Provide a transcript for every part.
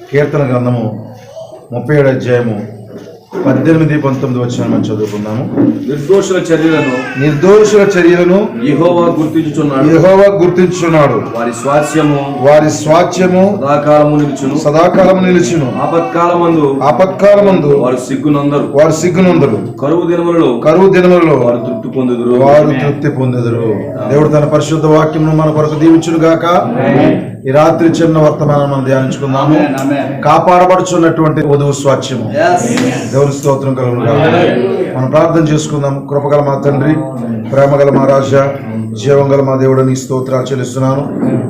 కీర్తన గ్రంథము 37 అధ్యాయము 18-19 వచనాలు మనం చదువుకుందాము. నిర్దోషుల చర్యలను యెహోవా గుర్తించుచున్నాడు. వారి స్వాస్థ్యము సదాకాలము నిలుచును. ఆపత్కాలమందు వారు సిగ్గునందరు. కరువు దినములలో వారు తృప్తి పొందుదురు. దేవుడు తన పరిశుద్ధ వాక్యమును మన కొరకు దీవించును గాక. ఈ రాత్రి చిన్న వర్తమానం మనం ధ్యానించుకుందాము. కాపాడబడుచున్నటువంటి వధువు స్వాస్థ్యము. దేవుని స్తోత్రం కలుగును గాక. మనం ప్రార్థన చేసుకుందాం. కృపగల మా తండ్రి, ప్రేమగల మా రాజా, జీవంగల మా దేవుడు, నీ స్తోత్రాలు చెల్లిస్తున్నాను.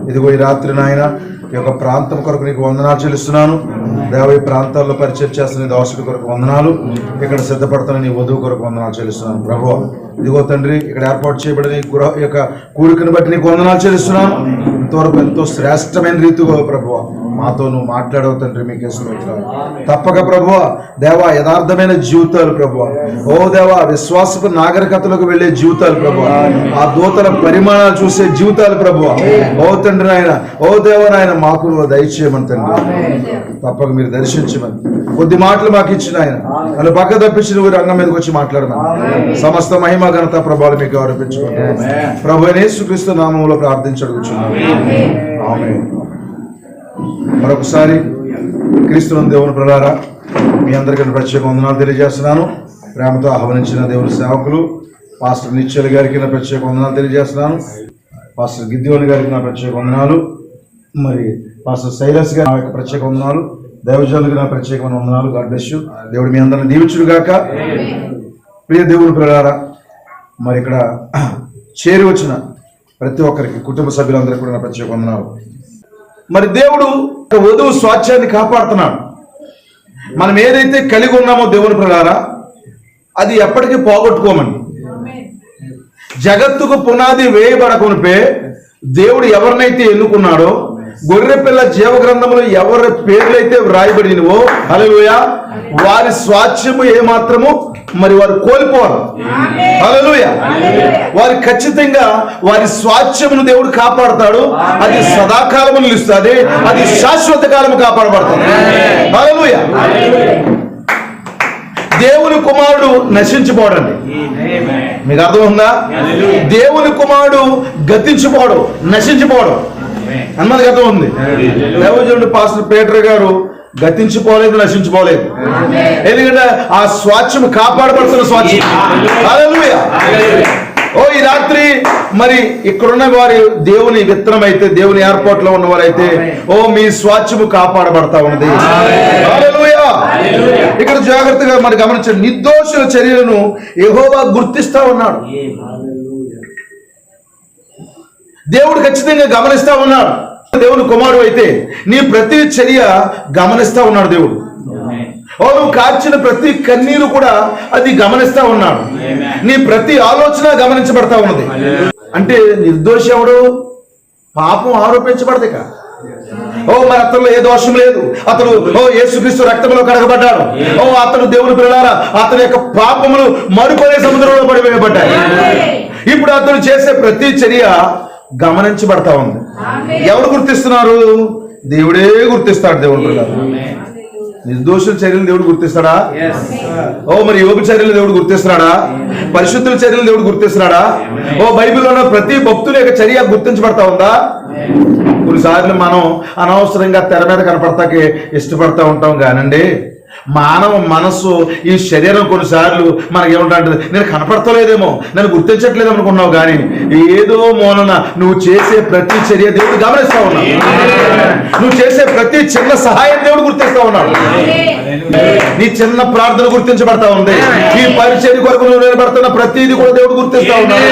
ఇదిగో ఈ రాత్రి నాయన ఈ యొక్క ప్రాంతం కొరకు నీకు వందనాలు చెల్లిస్తున్నాను. దేవ ఈ ప్రాంతాల్లో పరిచయం చేస్తున్న దోషుడి కొరకు వందనాలు, ఇక్కడ సిద్ధపడుతున్న నీ వధువు కొరకు వందనాలు చెల్లిస్తున్నాను. ప్రభువా ఇదిగో తండ్రి, ఇక్కడ ఏర్పాటు చేయబడిన ఈ యొక్క కూడికను బట్టి నీకు వందనాలు చెల్లిస్తున్నాను. ఇంతవరకు ఎంతో శ్రేష్టమైన రీతిగా ప్రభువా మాతో నువ్వు మాట్లాడవు తండ్రి, మీకే స్తోత్రాలు. తప్పక ప్రభువా దేవా యథార్థమైన జీవితాలు ప్రభువా, ఓ దేవా విశ్వాసపు నాగరికతలకు వెళ్లే జీవితాలు ప్రభువా, ఆ దూతల పరిమాణాలు చూసే జీవితాలు ప్రభువా, ఓ తండ్రి నాయన, ఓ దేవ నాయన మాకు దయచేయమని తండ్రి, తప్పక మీరు దర్శించమని. కొద్ది మాటలు మాకు ఇచ్చిన ఆయన నన్ను పక్క తప్పించి నువ్వు రంగం మీదకి వచ్చి మాట్లాడమని సమస్త మహిమ ఘనత ప్రభావాలు మీకు ఆరోపించుకోండి. ప్రభు యేసుక్రీస్తు నామములో ప్రార్థించి అడుగుచున్నాను. ఆమేన్. మరొకసారి క్రీస్తునందు దేవుని ప్రియులారా, మీ అందరికీ ప్రత్యేక వందనాలు తెలియజేస్తున్నాను. ప్రేమతో ఆహ్వానించిన దేవుని సేవకులు పాస్టర్ నిశ్చల్ గారికి నా ప్రత్యేక వందనాలు తెలియజేస్తున్నాను. పాస్టర్ గిద్యోని గారికి నా ప్రత్యేక వందనాలు. మరి పాస్టర్ శైలస్ గారి నా యొక్క ప్రత్యేక వందనాలు. దైవజనులకి నా ప్రత్యేకమైన వందనాలు. God bless you. దేవుడు మీ అందరిని దీవించును గాక. ప్రియ దేవుని ప్రియులారా, మరి ఇక్కడ చేరి వచ్చిన ప్రతి ఒక్కరికి, కుటుంబ సభ్యులందరికీ కూడా నా ప్రత్యేక వందనాలు. మరి దేవుడు వధువు స్వాస్థ్యాన్ని కాపాడుతున్నాడు. మనం ఏదైతే కలిగి ఉన్నామో దేవుని ప్రియులారా, అది ఎప్పటికీ పోగొట్టుకోమండి. జగత్తుకు పునాది వేయబడకునిపే దేవుడు ఎవరినైతే ఎన్నుకున్నాడో, గొర్రెపిల్ల జీవ గ్రంథంలో ఎవరి పేర్లైతే వ్రాయబడినవో హల్లెలూయా, వారి స్వాస్థ్యము ఏమాత్రము మరి వారు కోల్పోరు. హల్లెలూయా. వారి ఖచ్చితంగా వారి స్వాస్థ్యమును దేవుడు కాపాడుతాడు. అది సదాకాలము నిలుస్తుంది, అది శాశ్వత కాలము కాపాడబడుతుంది. హల్లెలూయా. దేవుని కుమారుడు నశించిపోడండి. మీకు అర్థమవుతుందా? దేవుని కుమారుడు గతించిపోవడం, నశించిపోవడం అని మనకు అర్థం ఉంది. దేవజనుడు పాస్టర్ పీటర్ గారు గతించిపోలేదు, నశించిపోలేదు. ఎందుకంటే ఆ స్వాస్థ్యం కాపాడబడుతున్న స్వాస్థ్యం. హల్లెలూయా. ఓ ఈ రాత్రి మరి ఇక్కడున్న వారి దేవుని విత్తనం అయితే, దేవుని ఏర్పాట్లో ఉన్నవారైతే, ఓ మీ స్వాస్థ్యము కాపాడబడతా ఉన్నది. హల్లెలూయా. ఇక్కడ జాగ్రత్తగా మరి గమనించండి. నిర్దోషుల చర్యలను యెహోవా గుర్తిస్తా ఉన్నాడు. దేవుడు ఖచ్చితంగా గమనిస్తా ఉన్నాడు. దేవుని కుమారుడు అయితే నీ ప్రతి చర్య గమనిస్తా ఉన్నాడు దేవుడు. ఓ నువ్వు కార్చిన ప్రతి కన్నీరు కూడా అది గమనిస్తా ఉన్నాడు. నీ ప్రతి ఆలోచన గమనించబడతా ఉన్నది. అంటే నిర్దోషి ఎవడు? పాపం ఆరోపించబడదు. ఓ మరి అతనిలో ఏ దోషం లేదు, అతడు యేసుక్రీస్తు రక్తంలో కడగబడ్డాడు. ఓ అతడు దేవుని పిల్లలారా, అతని యొక్క పాపములు మరుపడే సముద్రంలో పడివేయబడ్డాయి. ఇప్పుడు అతడు చేసే ప్రతి చర్య గమనించబడతా ఉంది. ఎవరు గుర్తిస్తున్నారు? దేవుడే గుర్తిస్తాడు. దేవుని పిల్లలారా, నిర్దోషుల చర్యలు దేవుడు గుర్తిస్తాడా? ఓ మరి యోగ చర్యలు దేవుడు గుర్తిస్తున్నాడా? పరిశుద్ధుల చర్యలు దేవుడు గుర్తిస్తున్నాడా? ఓ బైబిల్లో ఉన్న ప్రతి భక్తుల యొక్క చర్య గుర్తించబడతా ఉందా? కొన్నిసార్లు మనం అనవసరంగా తెర మీద కనపడతాకి ఇష్టపడతా ఉంటాం కానండి, మానవ మనస్సు ఈ శరీరం కొన్నిసార్లు మనకేమంటే నేను కనపడతలేదేమో, నేను గుర్తించట్లేదు అనుకున్నావు, కానీ ఏదో మూలన నువ్వు చేసే ప్రతి చర్య దేవుడు గమనిస్తా ఉన్నాడు. నువ్వు చేసే ప్రతి చిన్న సహాయం దేవుడు గుర్తిస్తా ఉన్నాడు. నీ చిన్న ప్రార్థన గుర్తించబడతా ఉంది. ఈ పరిచర్య కొరకు నువ్వు నిలబడుతున్న ప్రతిదీ కూడా దేవుడు గుర్తిస్తా ఉన్నాడు.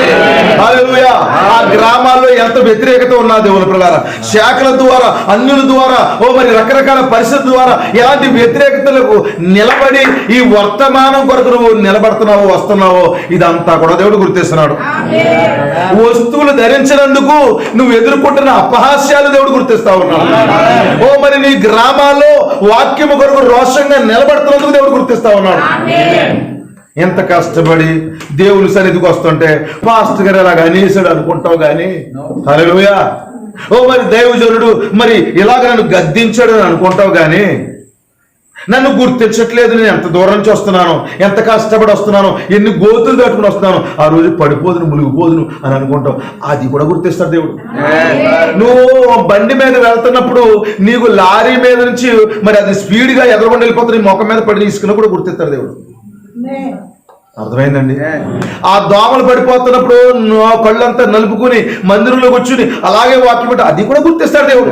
హల్లెలూయా. ఆ గ్రామాల్లో ఎంత వ్యతిరేకత ఉన్నా దేవుని పిల్లలారా, శాఖల ద్వారా, అన్యుల ద్వారా, ఓ మరి రకరకాల పరిస్థితుల ద్వారా ఎలాంటి వ్యతిరేకతలకు నిలబడి ఈ వర్తమానం కొరకు నువ్వు నిలబడుతున్నావో, వస్తున్నావో, ఇదంతా కూడా దేవుడు గుర్తిస్తున్నాడు. వస్తువులు ధరించినందుకు నువ్వు ఎదుర్కొంటున్న అపహాస్యాలు దేవుడు గుర్తిస్తా ఉన్నాడు. ఓ మరి నీ గ్రామాల్లో వాక్యము కొరకు రోషంగా నిలబడుతున్నందుకు దేవుడు గుర్తిస్తా ఉన్నాడు. ఎంత కష్టపడి దేవుని సన్నిధికి వస్తుంటే పాస్టర్ గారు అలాగ అనేసాడు అనుకుంటావు, కానీ హల్లెలూయా మరి దైవజనుడు మరి ఇలాగ నన్ను గద్దించాడు అని అనుకుంటావు కానీ నన్ను గుర్తించట్లేదు, నేను ఎంత దూరం నుంచి వస్తున్నాను, ఎంత కష్టపడి వస్తున్నాను, ఎన్ని గోతులు దాటుకుని వస్తున్నాను, ఆ రోజు పడిపోదును మునిగిపోదును అని అనుకుంటావు. అది కూడా గుర్తిస్తాడు దేవుడు. నువ్వు బండి మీద వెళ్తున్నప్పుడు నీకు లారీ మీద నుంచి మరి అది స్పీడ్గా ఎదరకుండా వెళ్ళిపోతుంది, నీ ముఖం మీద పడి తీసుకున్నా కూడా గుర్తిస్తాడు దేవుడు. అర్థమైందండి? ఆ దోమలు పడిపోతున్నప్పుడు కళ్ళంతా నలుపుకుని మందిరంలో కూర్చుని అలాగే వాక్యం పెట్టి అది కూడా గుర్తిస్తాడు దేవుడు.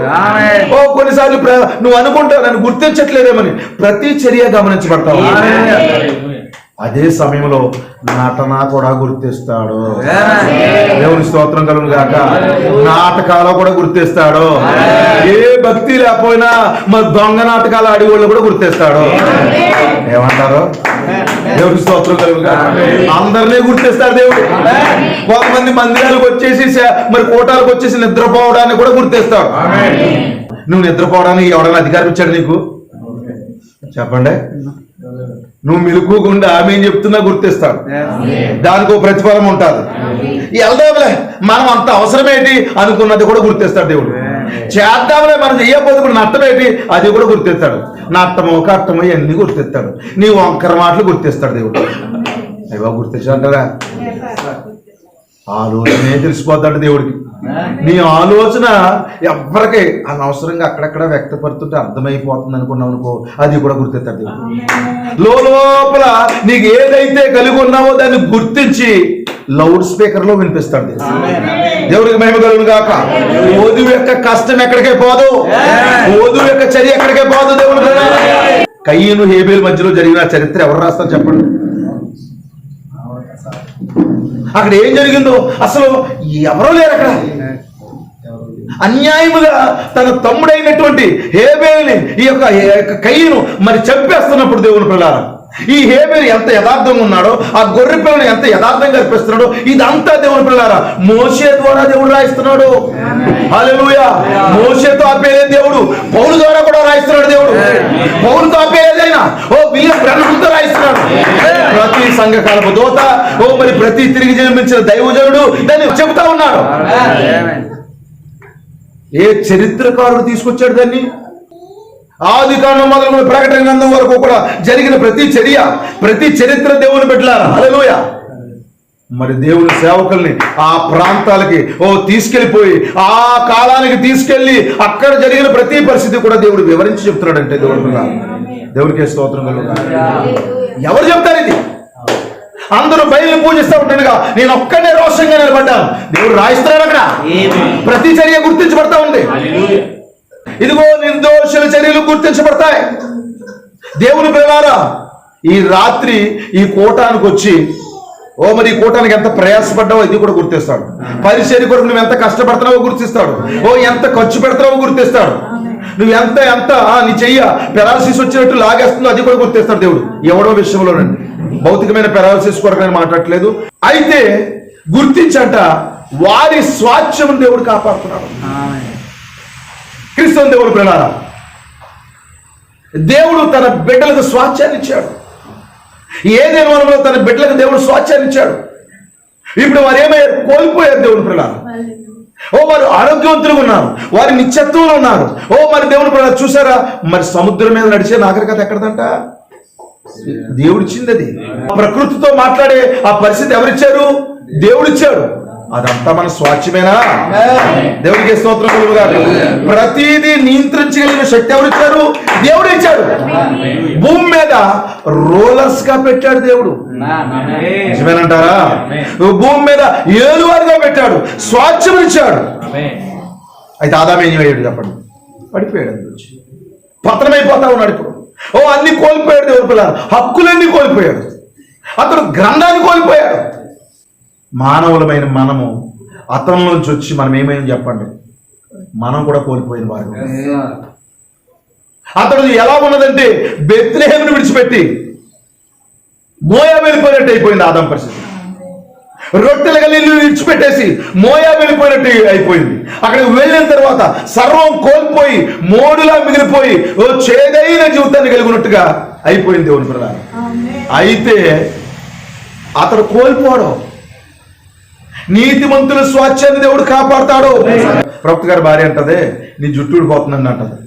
కొన్నిసార్లు నువ్వు అనుకుంటావు నన్ను గుర్తించట్లేదేమని, ప్రతి చర్య గమనించబడతావు. అదే సమయంలో నటన కూడా గుర్తిస్తాడు. దేవుని స్తోత్రం కలుగును గాక. నాటకాలు కూడా గుర్తిస్తాడు. ఏ భక్తి లేకపోయినా మరి దొంగ నాటకాలు ఆడేవాళ్ళు కూడా గుర్తిస్తాడు. ఏమంటారు? దేవుని స్తోత్రం కలుగును గాక. అందరినీ గుర్తిస్తాడు దేవుడు. కొంతమంది మందిరాలకు వచ్చేసి మరి కోటాలకు వచ్చేసి నిద్రపోవడాన్ని కూడా గుర్తిస్తాడు. నువ్వు నిద్రపోవడానికి ఎవరైనా అధికారం ఇచ్చాడు నీకు? చెప్పండి. నువ్వు మిలుకోకుండా ఆమె ఏం చెప్తున్నా గుర్తిస్తాడు. దానికి ప్రతిఫలం ఉంటుంది. వెళ్దాంలే మనం అంత అవసరమేంటి అనుకున్నది కూడా గుర్తిస్తాడు దేవుడు. చేద్దాంలే మనం చెయ్యకపోతే కూడా నష్టమేంటి అది కూడా గుర్తిస్తాడు. నష్టమో కష్టమో ఇవన్నీ గుర్తిస్తాడు. నీ వంకర మాటలు గుర్తిస్తాడు దేవుడు. అయ్యో గుర్తించాడంటారా? ఆలోచనే తెలిసిపోతాడు దేవుడికి. నీ ఆలోచన ఎవరికి అనవసరంగా అక్కడక్కడ వ్యక్తపడుతుంటే అర్థమైపోతుంది అనుకున్నావు అనుకో, అది కూడా గుర్తిస్తాడు దేవుడు. లోపల నీకు ఏదైతే కలిగి ఉన్నావో దాన్ని గుర్తించి లౌడ్ స్పీకర్ లో వినిపిస్తాడు దేవుడికి మహిమ కలుగును గాక. వధువు యొక్క కష్టం ఎక్కడికే పోదు, వధువు యొక్క చర్య ఎక్కడికే పోదు. దేవుడు కయ్యను హేబేలు మధ్యలో జరిగిన చరిత్ర ఎవరు రాస్తారు చెప్పండి? అక్కడ ఏం జరిగిందో అసలు ఎవరో లేరు. అక్కడ అన్యాయముగా తన తమ్ముడైనటువంటి హేబేలుని ఈ యొక్క కయ్యను మరి చంపేస్తున్నప్పుడు దేవుని పిల్లల ఈ హేబేలు ఎంత యథార్థంగా ఉన్నాడో, ఆ గొర్రె పిల్లను ఎంత యథార్థంగా అర్పిస్తున్నాడో ఇదంతా దేవుని పిల్లారా మోషే ద్వారా దేవుడు రాయిస్తున్నాడు. హల్లెలూయా. మోషేతో ఆపేదే దేవుడు పౌలు ద్వారా కూడా రాయిస్తున్నాడు దేవుడు. పౌలుతో ఆపేదైనా విలియం బ్రహ్మతో రాయిస్తున్నాడు. ప్రతి సంఘకాలపు దూత మరి ప్రతి తిరిగి జన్మించిన దైవజనుడు దాన్ని చెబుతా ఉన్నాడు. ఏ చరిత్రకారుడు తీసుకొచ్చాడు దాన్ని? ఆది కాండం మొదలు ప్రకటన గ్రంథం వరకు కూడా జరిగిన ప్రతి చర్య ప్రతి చరిత్ర దేవుని బిడ్డలారా. హల్లెలూయా. మరి దేవుని సేవకుల్ని ఆ ప్రాంతాలకి తీసుకెళ్లిపోయి ఆ కాలానికి తీసుకెళ్లి అక్కడ జరిగిన ప్రతి పరిస్థితి కూడా దేవుడు వివరించి చెప్తున్నాడంటే దేవుడికి స్తోత్రం కలుగును. ఎవరు చెప్తారు ఇది? అందరూ బయలు పూజిస్తూ ఉంటుండగా నేను ఒక్కడే రోషంగా నిలబడ్డాను. దేవుడు రాయిస్తున్నాడు. అక్కడ ప్రతి చర్య గుర్తించబడతా ఉంది. ఇదిగో నిర్దోషుల చర్యలు గుర్తించబడతాయి. దేవుని పిల్లారా ఈ రాత్రి ఈ కూటానికి వచ్చి మరి ఈ కూటానికి ఎంత ప్రయాసపడ్డావో ఇది కూడా గుర్తిస్తాడు. పరిచర్య కొరకు నువ్వు ఎంత కష్టపడుతున్నావో గుర్తిస్తాడు. ఎంత ఖర్చు పెడతావో గుర్తిస్తాడు. నువ్వు ఎంత నీ చెయ్య పెరాలసిస్ వచ్చినట్టు లాగేస్తుందో అది కూడా గుర్తిస్తాడు దేవుడు. ఎవడో విషయంలోనండి, భౌతికమైన పెరాలసిస్ కొరకు నేను మాట్లాడట్లేదు. అయితే గుర్తించంట వారి స్వాస్థ్యం దేవుడు కాపాడుతున్నాడు. క్రీస్తు దేవుడు ప్రియులారా, దేవుడు తన బిడ్డలకు స్వాస్థ్యాన్ని ఇచ్చాడు. ఏదైనా వనంలో తన బిడ్డలకు దేవుడు స్వాస్థ్యాన్ని ఇచ్చాడు. ఇప్పుడు వారు ఏమయ్యారు? కోల్పోయారు దేవుని ప్రియులారా. వారు ఆరోగ్యవంతులుగా ఉన్నారు, వారి నిత్యత్వంలో ఉన్నారు. మరి దేవుని ప్రియులారా చూసారా, మరి సముద్రం మీద నడిచే నాగరికత ఎక్కడదంట? దేవుడిచ్చింది. అది ప్రకృతితో మాట్లాడే ఆ పరిస్థితి ఎవరిచ్చారు? దేవుడిచ్చాడు. అదంతా మన స్వాస్థ్యమేనా? దేవుడికి స్తోత్రం కలుగుగాక. ప్రతిదీ నియంత్రించగలిగిన శక్తి ఎవరిచ్చారు? దేవుడు ఇచ్చాడు. భూమి మీద రోలర్స్ గా పెట్టాడు దేవుడు. నిజమేనంటారా? భూమి మీద ఏలువారుగా పెట్టాడు, స్వాస్థ్యం ఇచ్చాడు. అయితే ఆదాము ఏం అయ్యాడు చెప్పండి? పడిపోయాడు, పతనమైపోతా ఉన్నాడు. ఇప్పుడు అన్ని కోల్పోయాడు దేవుని పిల్లలు. హక్కులన్నీ కోల్పోయాడు. అతడు గ్రంథాన్ని కోల్పోయాడు. మానవులమైన మనము అతని నుంచి వచ్చి మనం ఏమైంది చెప్పండి? మనం కూడా కోల్పోయిన వారు. అతడు ఎలా ఉన్నదంటే బెత్లెహేమును విడిచిపెట్టి మోయాబు వెళ్ళిపోయినట్టు అయిపోయింది ఆదాము పరిస్థితి. రొట్టెల గలీలు విడిచిపెట్టేసి మోయాబు వెళ్ళిపోయినట్టు అయిపోయింది. అక్కడికి వెళ్ళిన తర్వాత సర్వం కోల్పోయి మోడులా మిగిలిపోయి చేదైన జీవితాన్ని కలిగినట్టుగా అయిపోయింది దేవుని పిల్లలు. అయితే అతడు కోల్పోవడం నీతిమంతుల స్వాస్థ్యాన్ని దేవుడు కాపాడుతాడు. ప్రవక్త గారి భార్య అంటదే, నీ జుట్టు ఊడిపోతుందని అంటది.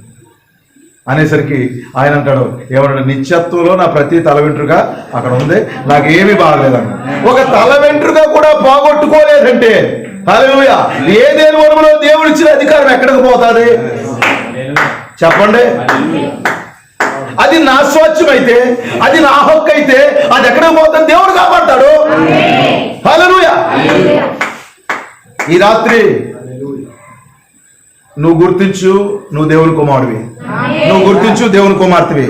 అనేసరికి ఆయన అంటాడు, ఏమన్నాడు, నిత్యత్వంలో నా ప్రతి తల వెంట్రుక అక్కడ ఉంది, నాకేమీ బాగలేదన్న. ఒక తల వెంట్రుక కూడా పోగొట్టుకోలేదంటే హల్లెలూయా, ఏదేని వరములో దేవుడు ఇచ్చిన అధికారం ఎక్కడికి పోతుంది చెప్పండి? అది నా స్వాస్థ్యం అయితే, అది నా హక్కు అయితే, అది ఎక్కడికి పోతుంది? దేవుడు కాపాడతాడు. హల్లెలూయా. ఈ రాత్రి నువ్వు గుర్తించు, నువ్వు దేవుని కుమారుడివి. నువ్వు గుర్తించు, దేవుని కుమార్తెవి.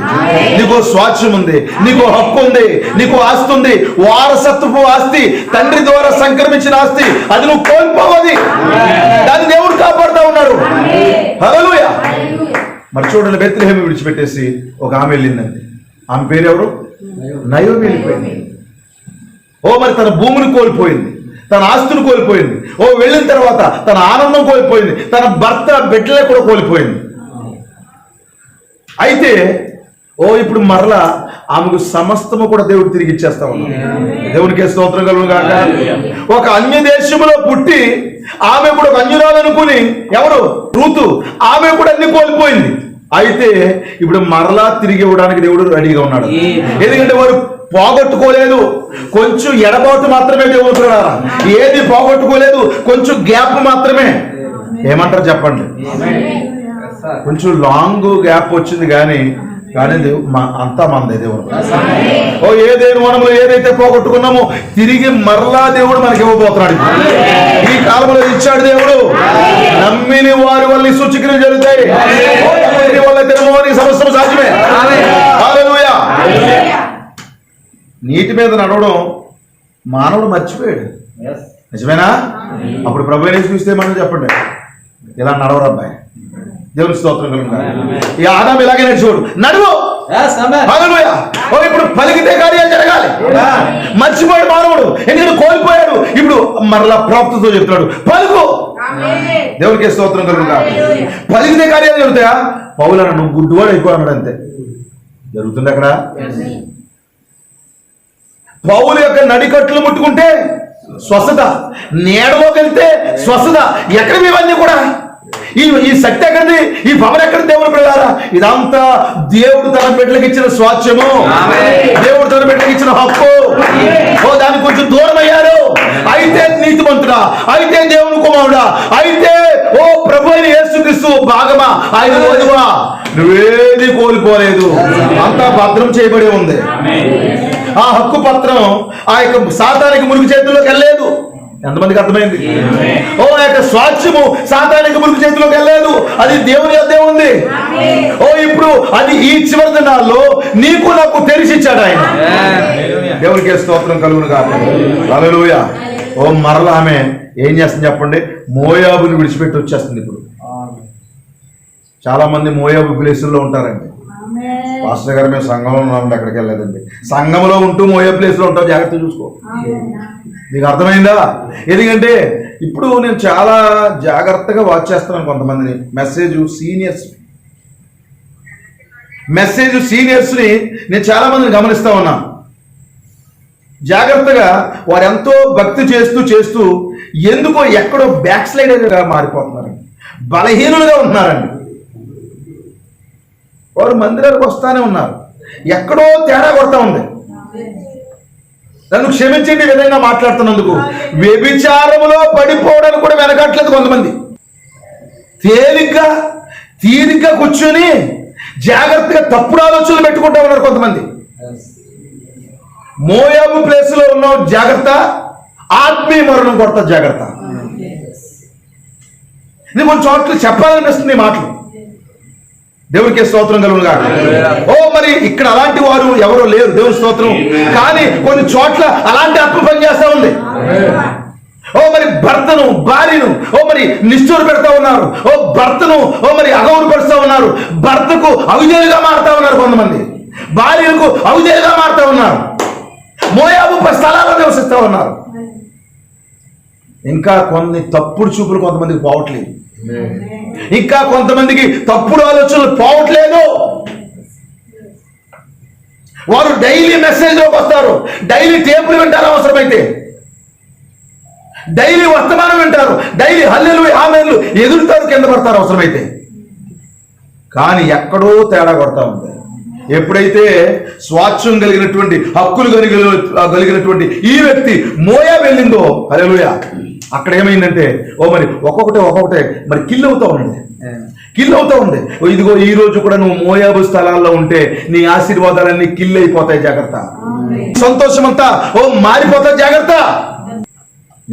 నీకు స్వాస్థ్యం ఉంది, నీకు హక్కు ఉంది, నీకు ఆస్తి ఉంది, వారసత్వపు ఆస్తి, తండ్రి ద్వారా సంక్రమించిన ఆస్తి. అది నువ్వు కోల్పోవది, దాన్ని దేవుడు కాపాడుతూ ఉన్నాడు. హల్లెలూయా. మరి చూడండి, బెత్లెహేము విడిచిపెట్టేసి ఒక ఆమె వెళ్ళిందండి. ఆమె పేరు ఎవరు? నయోమి వెళ్ళిపోయింది. మరి తన భూమిని కోల్పోయింది, తన ఆస్తులు కోల్పోయింది. వెళ్ళిన తర్వాత తన ఆనందం కోల్పోయింది, తన భర్త బిడ్డలే కూడా కోల్పోయింది. అయితే ఇప్పుడు మరలా ఆమెకు సమస్తము కూడా దేవుడు తిరిగి ఇచ్చేస్తా ఉన్నాడు. దేవునికి స్తోత్రం కలుగును గాక. ఒక అన్య దేశంలో పుట్టి ఆమె కూడా ఒక అన్యురాలు అనుకుని, ఎవరు? రూతు, ఆమె కూడా అన్ని కోల్పోయింది. అయితే ఇప్పుడు మరలా తిరిగి ఇవ్వడానికి దేవుడు రెడీగా ఉన్నాడు. ఎందుకంటే వారు పోగొట్టుకోలేదు, కొంచెం ఎడబాటు మాత్రమే దేవుడు. ఏది పోగొట్టుకోలేదు, కొంచెం గ్యాప్ మాత్రమే. ఏమంటారు చెప్పండి? కొంచెం లాంగ్ గ్యాప్ వచ్చింది కానీ అంతా మందే దేవుడు. ఏదేని మనములో ఏదైతే పోగొట్టుకున్నామో తిరిగి మరలా దేవుడు మనకి ఇవ్వబోతున్నాడు. ఈ కాలంలో ఇచ్చాడు దేవుడు. నమ్మిని వారి వల్ల సూచక్రియలు జరుగుతాయి. వల్ల సమస్య సాధ్యమే. హల్లెలూయా. నీటి మీద నడవడం మానవుడు మర్చిపోయాడు. నిజమేనా? అప్పుడు ప్రభు ఏం చూస్తే మనం చెప్పండి, ఇలా నడవరు అబ్బాయి. దేవుని స్తోత్రం కలుగును. ఈ ఆదాము ఇలాగే నడిచోడు, నడువు. హల్లెలూయా. ఇప్పుడు పలికితే కార్యాలు జరగాలి. మర్చిపోయాడు మానవుడు, ఎందుకంటే కోల్పోయాడు. ఇప్పుడు మరలా ప్రాప్తితో చెప్తున్నాడు, పలుకు. దేవునికి స్తోత్రం కలుగును. పలికితే కార్యాలు జరుగుతాయా? పౌలు అన్నాడు, నువ్వు గుడ్డువాడు అయిపోయాడు. అంతే జరుగుతుంది అక్కడ. పౌలు యొక్క నడికట్లు ముట్టుకుంటే స్వస్థత, నీడలోకి వెళ్తే స్వస్థత. ఎక్కడ ఇవన్నీ కూడా? ఈ శక్తి ఎక్కడిది? ఈ పవర్ ఎక్కడ? దేవుడు పిల్లారా, ఇదంతా దేవుడు తన బిడ్డలకు ఇచ్చిన స్వాస్థ్యము, దేవుడు తన బిడ్డలకు ఇచ్చిన హక్కు. దానికి కొంచెం దూరం అయ్యారు. అయితే నీతిమంతుడా, అయితే దేవుని కుమారుడా, అయితే ప్రభు అయిన యేసుక్రీస్తు భాగమా, ఆయన వధువా, నువ్వేది కోల్పోలేదు, అంతా భద్రం చేయబడి ఉంది. ఆ హక్కు పత్రం ఆ యొక్క సాతానికి మురుగు చేతుల్లోకి వెళ్ళలేదు. ఎంతమందికి అర్థమైంది? యొక్క స్వాస్థ్యము సాతానికి మురుగు చేతిలోకి వెళ్ళలేదు, అది దేవుని యొద్దే ఉంది. ఇప్పుడు అది ఈ చివరి దినాల్లో నీకు నాకు తెలిసిచ్చాడు ఆయన. దేవునికి స్తోత్రం కలుగును గాక. హల్లెలూయా. మరలా ఆమె ఏం చేస్తుంది చెప్పండి? మోయాబుని విడిచిపెట్టి వచ్చేస్తుంది. ఇప్పుడు చాలా మంది మోయాబు ప్లేసుల్లో ఉంటారండి. పాస్టర్ గారు మేము సంఘంలో ఉన్నామండి, అక్కడికి వెళ్ళలేదండి. సంఘంలో ఉంటూ మోయాబు ప్లేస్లో ఉంటావు, జాగ్రత్త చూసుకో. నీకు అర్థమైందా? ఎందుకంటే ఇప్పుడు నేను చాలా జాగ్రత్తగా వాచ్ చేస్తున్నాను కొంతమందిని. మెసేజ్ సీనియర్స్ని నేను చాలా మందిని గమనిస్తా ఉన్నాను. జాగ్రత్తగా వారు ఎంతో భక్తి చేస్తూ ఎందుకో ఎక్కడో బ్యాక్ స్లైడర్గా మారిపోతున్నారండి, బలహీనులుగా ఉంటున్నారండి. వారు మందిరాలకు వస్తానే ఉన్నారు, ఎక్కడో తేడా కొడతా ఉంది. నన్ను క్షమించండి ఈ విధంగా మాట్లాడుతున్నందుకు. వ్యభిచారములో పడిపోవడానికి కూడా వెనకట్లేదు కొంతమంది. తీరిగ్గా కూర్చొని జాగ్రత్తగా తప్పుడు ఆలోచనలు పెట్టుకుంటా ఉన్నారు కొంతమంది. మోయాబు ప్లేస్ లో ఉన్న జాగ్రత్త, ఆత్మీయ మరణం కొడతా జాగ్రత్త. నేను కొన్ని చోట్ల చెప్పాలనిపిస్తుంది ఈ మాటలు. దేవునికి స్తోత్రం కలుగును గాక. మరి ఇక్కడ అలాంటి వారు ఎవరో లేరు, దేవుని స్తోత్రం. కానీ కొన్ని చోట్ల అలాంటి ఆత్మ పని చేస్తా ఉంది. మరి భర్తను భార్యను మరి నిష్ఠూరు పెడతా ఉన్నారు. భర్తను మరి అగౌరవపరుస్తూ ఉన్నారు. భర్తకు అవిధేయులుగా మారుతా ఉన్నారు కొంతమంది, భార్యలకు అవిధేయులుగా మారుతా ఉన్నారు. మోయాబు స్థలాల్లో నివసిస్తూ ఉన్నారు. ఇంకా కొన్ని తప్పుడు చూపులు కొంతమందికి పోవట్లేదు. ఇంకా కొంతమందికి తప్పుడు ఆలోచనలు పోవట్లేదు. వారు డైలీ మెసేజ్లోకి వస్తారు, డైలీ టేపులు వింటారు, అవసరమైతే డైలీ వర్తమానం వింటారు, డైలీ హల్లెలూయా ఆమేన్లు ఎదురుతారు, కింద పడతారు అవసరమైతే. కానీ ఎక్కడో తేడా కొడతా ఉంది. ఎప్పుడైతే స్వాచ్ఛం కలిగినటువంటి హక్కులు కలిగినటువంటి ఈ వ్యక్తి మోయాబు వెళ్ళిందో, హల్లెలూయా, అక్కడ ఏమైందంటే మరి ఒక్కొక్కటే మరి కిల్ అవుతా ఉంది. ఇదిగో ఈ రోజు కూడా నువ్వు మోయాబు స్థలాల్లో ఉంటే నీ ఆశీర్వాదాలన్నీ కిల్ అయిపోతాయి, జాగ్రత్త. సంతోషం అంతా మారిపోతాయి, జాగ్రత్త.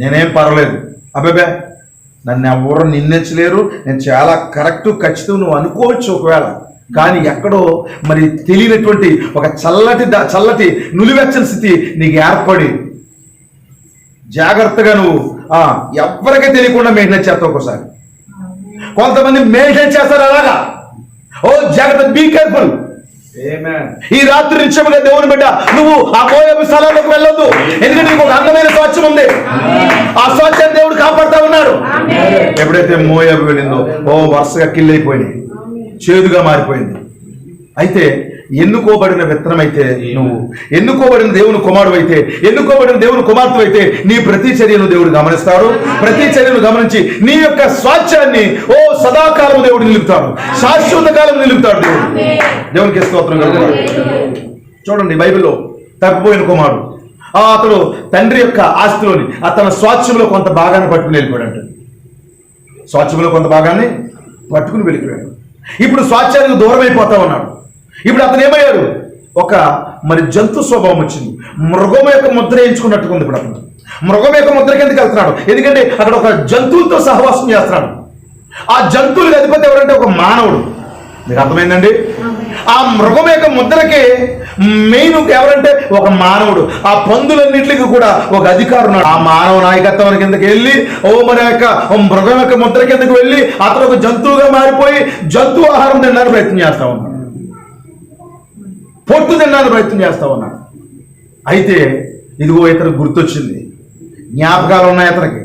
నేనేం పర్వాలేదు, అబ్బాబే నన్ను ఎవరు నిందించలేరు, నేను చాలా కరెక్ట్ ఖచ్చితం నువ్వు అనుకోవచ్చు ఒకవేళ. కానీ ఎక్కడో మరి తెలియనటువంటి ఒక చల్లటి నులివెచ్చని స్థితి నీకు ఏర్పడి జాగ్రత్తగా నువ్వు ఎవరికీ తెలియకుండా మెయింటైన్ చేస్తావు. ఒకసారి కొంతమంది మెయింటైన్ చేస్తారు అలాగా. జాగ్రత్త, బీ కేర్ఫుల్. ఈ రాత్రి నిత్యముగా దేవుని బిడ్డ నువ్వు ఆ మోయాబు స్థలాలకు వెళ్ళొద్దు. ఎందుకంటే నీకు ఒక అందమైన స్వాచ్ఛం ఉంది. ఆ స్వాచ్ఛాన్ని దేవుడు కాపాడుతా ఉన్నాడు. ఎప్పుడైతే మోయాబు వెళ్ళిందో వరుసగా కిల్ అయిపోయినాయి, చేదుగా మారిపోయింది. అయితే ఎన్నుకోబడిన విత్తనం అయితే నువ్వు, ఎన్నుకోబడిన దేవుని కుమారుడు అయితే, ఎన్నుకోబడిన దేవుని కుమార్తె అయితే నీ ప్రతి చర్యను దేవుడు గమనిస్తాడు. ప్రతి చర్యను గమనించి నీ యొక్క స్వాచ్ఛాన్ని సదాకాలం దేవుడు నిలుపుతాడు, శాశ్వత కాలం నిలుపుతాడు దేవుడు. దేవునికి స్తోత్రం కలుగుతాడు. చూడండి బైబిల్లో తప్పిపోయిన కుమారుడు అతడు తండ్రి యొక్క ఆస్తిలోని తన స్వాచ్ఛంలో కొంత భాగాన్ని పట్టుకుని వెళ్ళిపోయాడు. స్వాచ్ఛంలో కొంత భాగాన్ని పట్టుకుని వెళ్ళిపోయాడు. ఇప్పుడు స్వాచ్ఛానికి దూరం అయిపోతా ఉన్నాడు. ఇప్పుడు అతను ఏమయ్యాడు, ఒక మరి జంతు స్వభావం వచ్చింది. మృగం యొక్క ముద్ర వేయించుకున్నట్టుకుంది. ఇప్పుడు అతను మృగం యొక్క ముద్ర కిందకి వెళ్తున్నాడు. ఎందుకంటే అక్కడ ఒక జంతువులతో సహవాసం చేస్తున్నాడు. ఆ జంతువులకు అధిపతి ఎవరంటే ఒక మానవుడు. మీకు అర్థమైందండి? ఆ మృగం యొక్క ముద్రకి మెయిన్ ఎవరంటే ఒక మానవుడు. ఆ పందులన్నింటికి కూడా ఒక అధికారం ఉన్నాడు. ఆ మానవ నాయకత్వం కిందకి వెళ్ళి మన యొక్క మృగం యొక్క ముద్ర కిందకి వెళ్ళి అతను ఒక జంతువుగా మారిపోయి జంతువు ఆహారం తినడానికి ప్రయత్నం చేస్తా ఉన్నాడు, పొట్టు తినడానికి ప్రయత్నం చేస్తా ఉన్నాడు. అయితే ఇదిగో ఇతను గుర్తొచ్చింది, జ్ఞాపకాలు ఉన్నాయి అతనికి.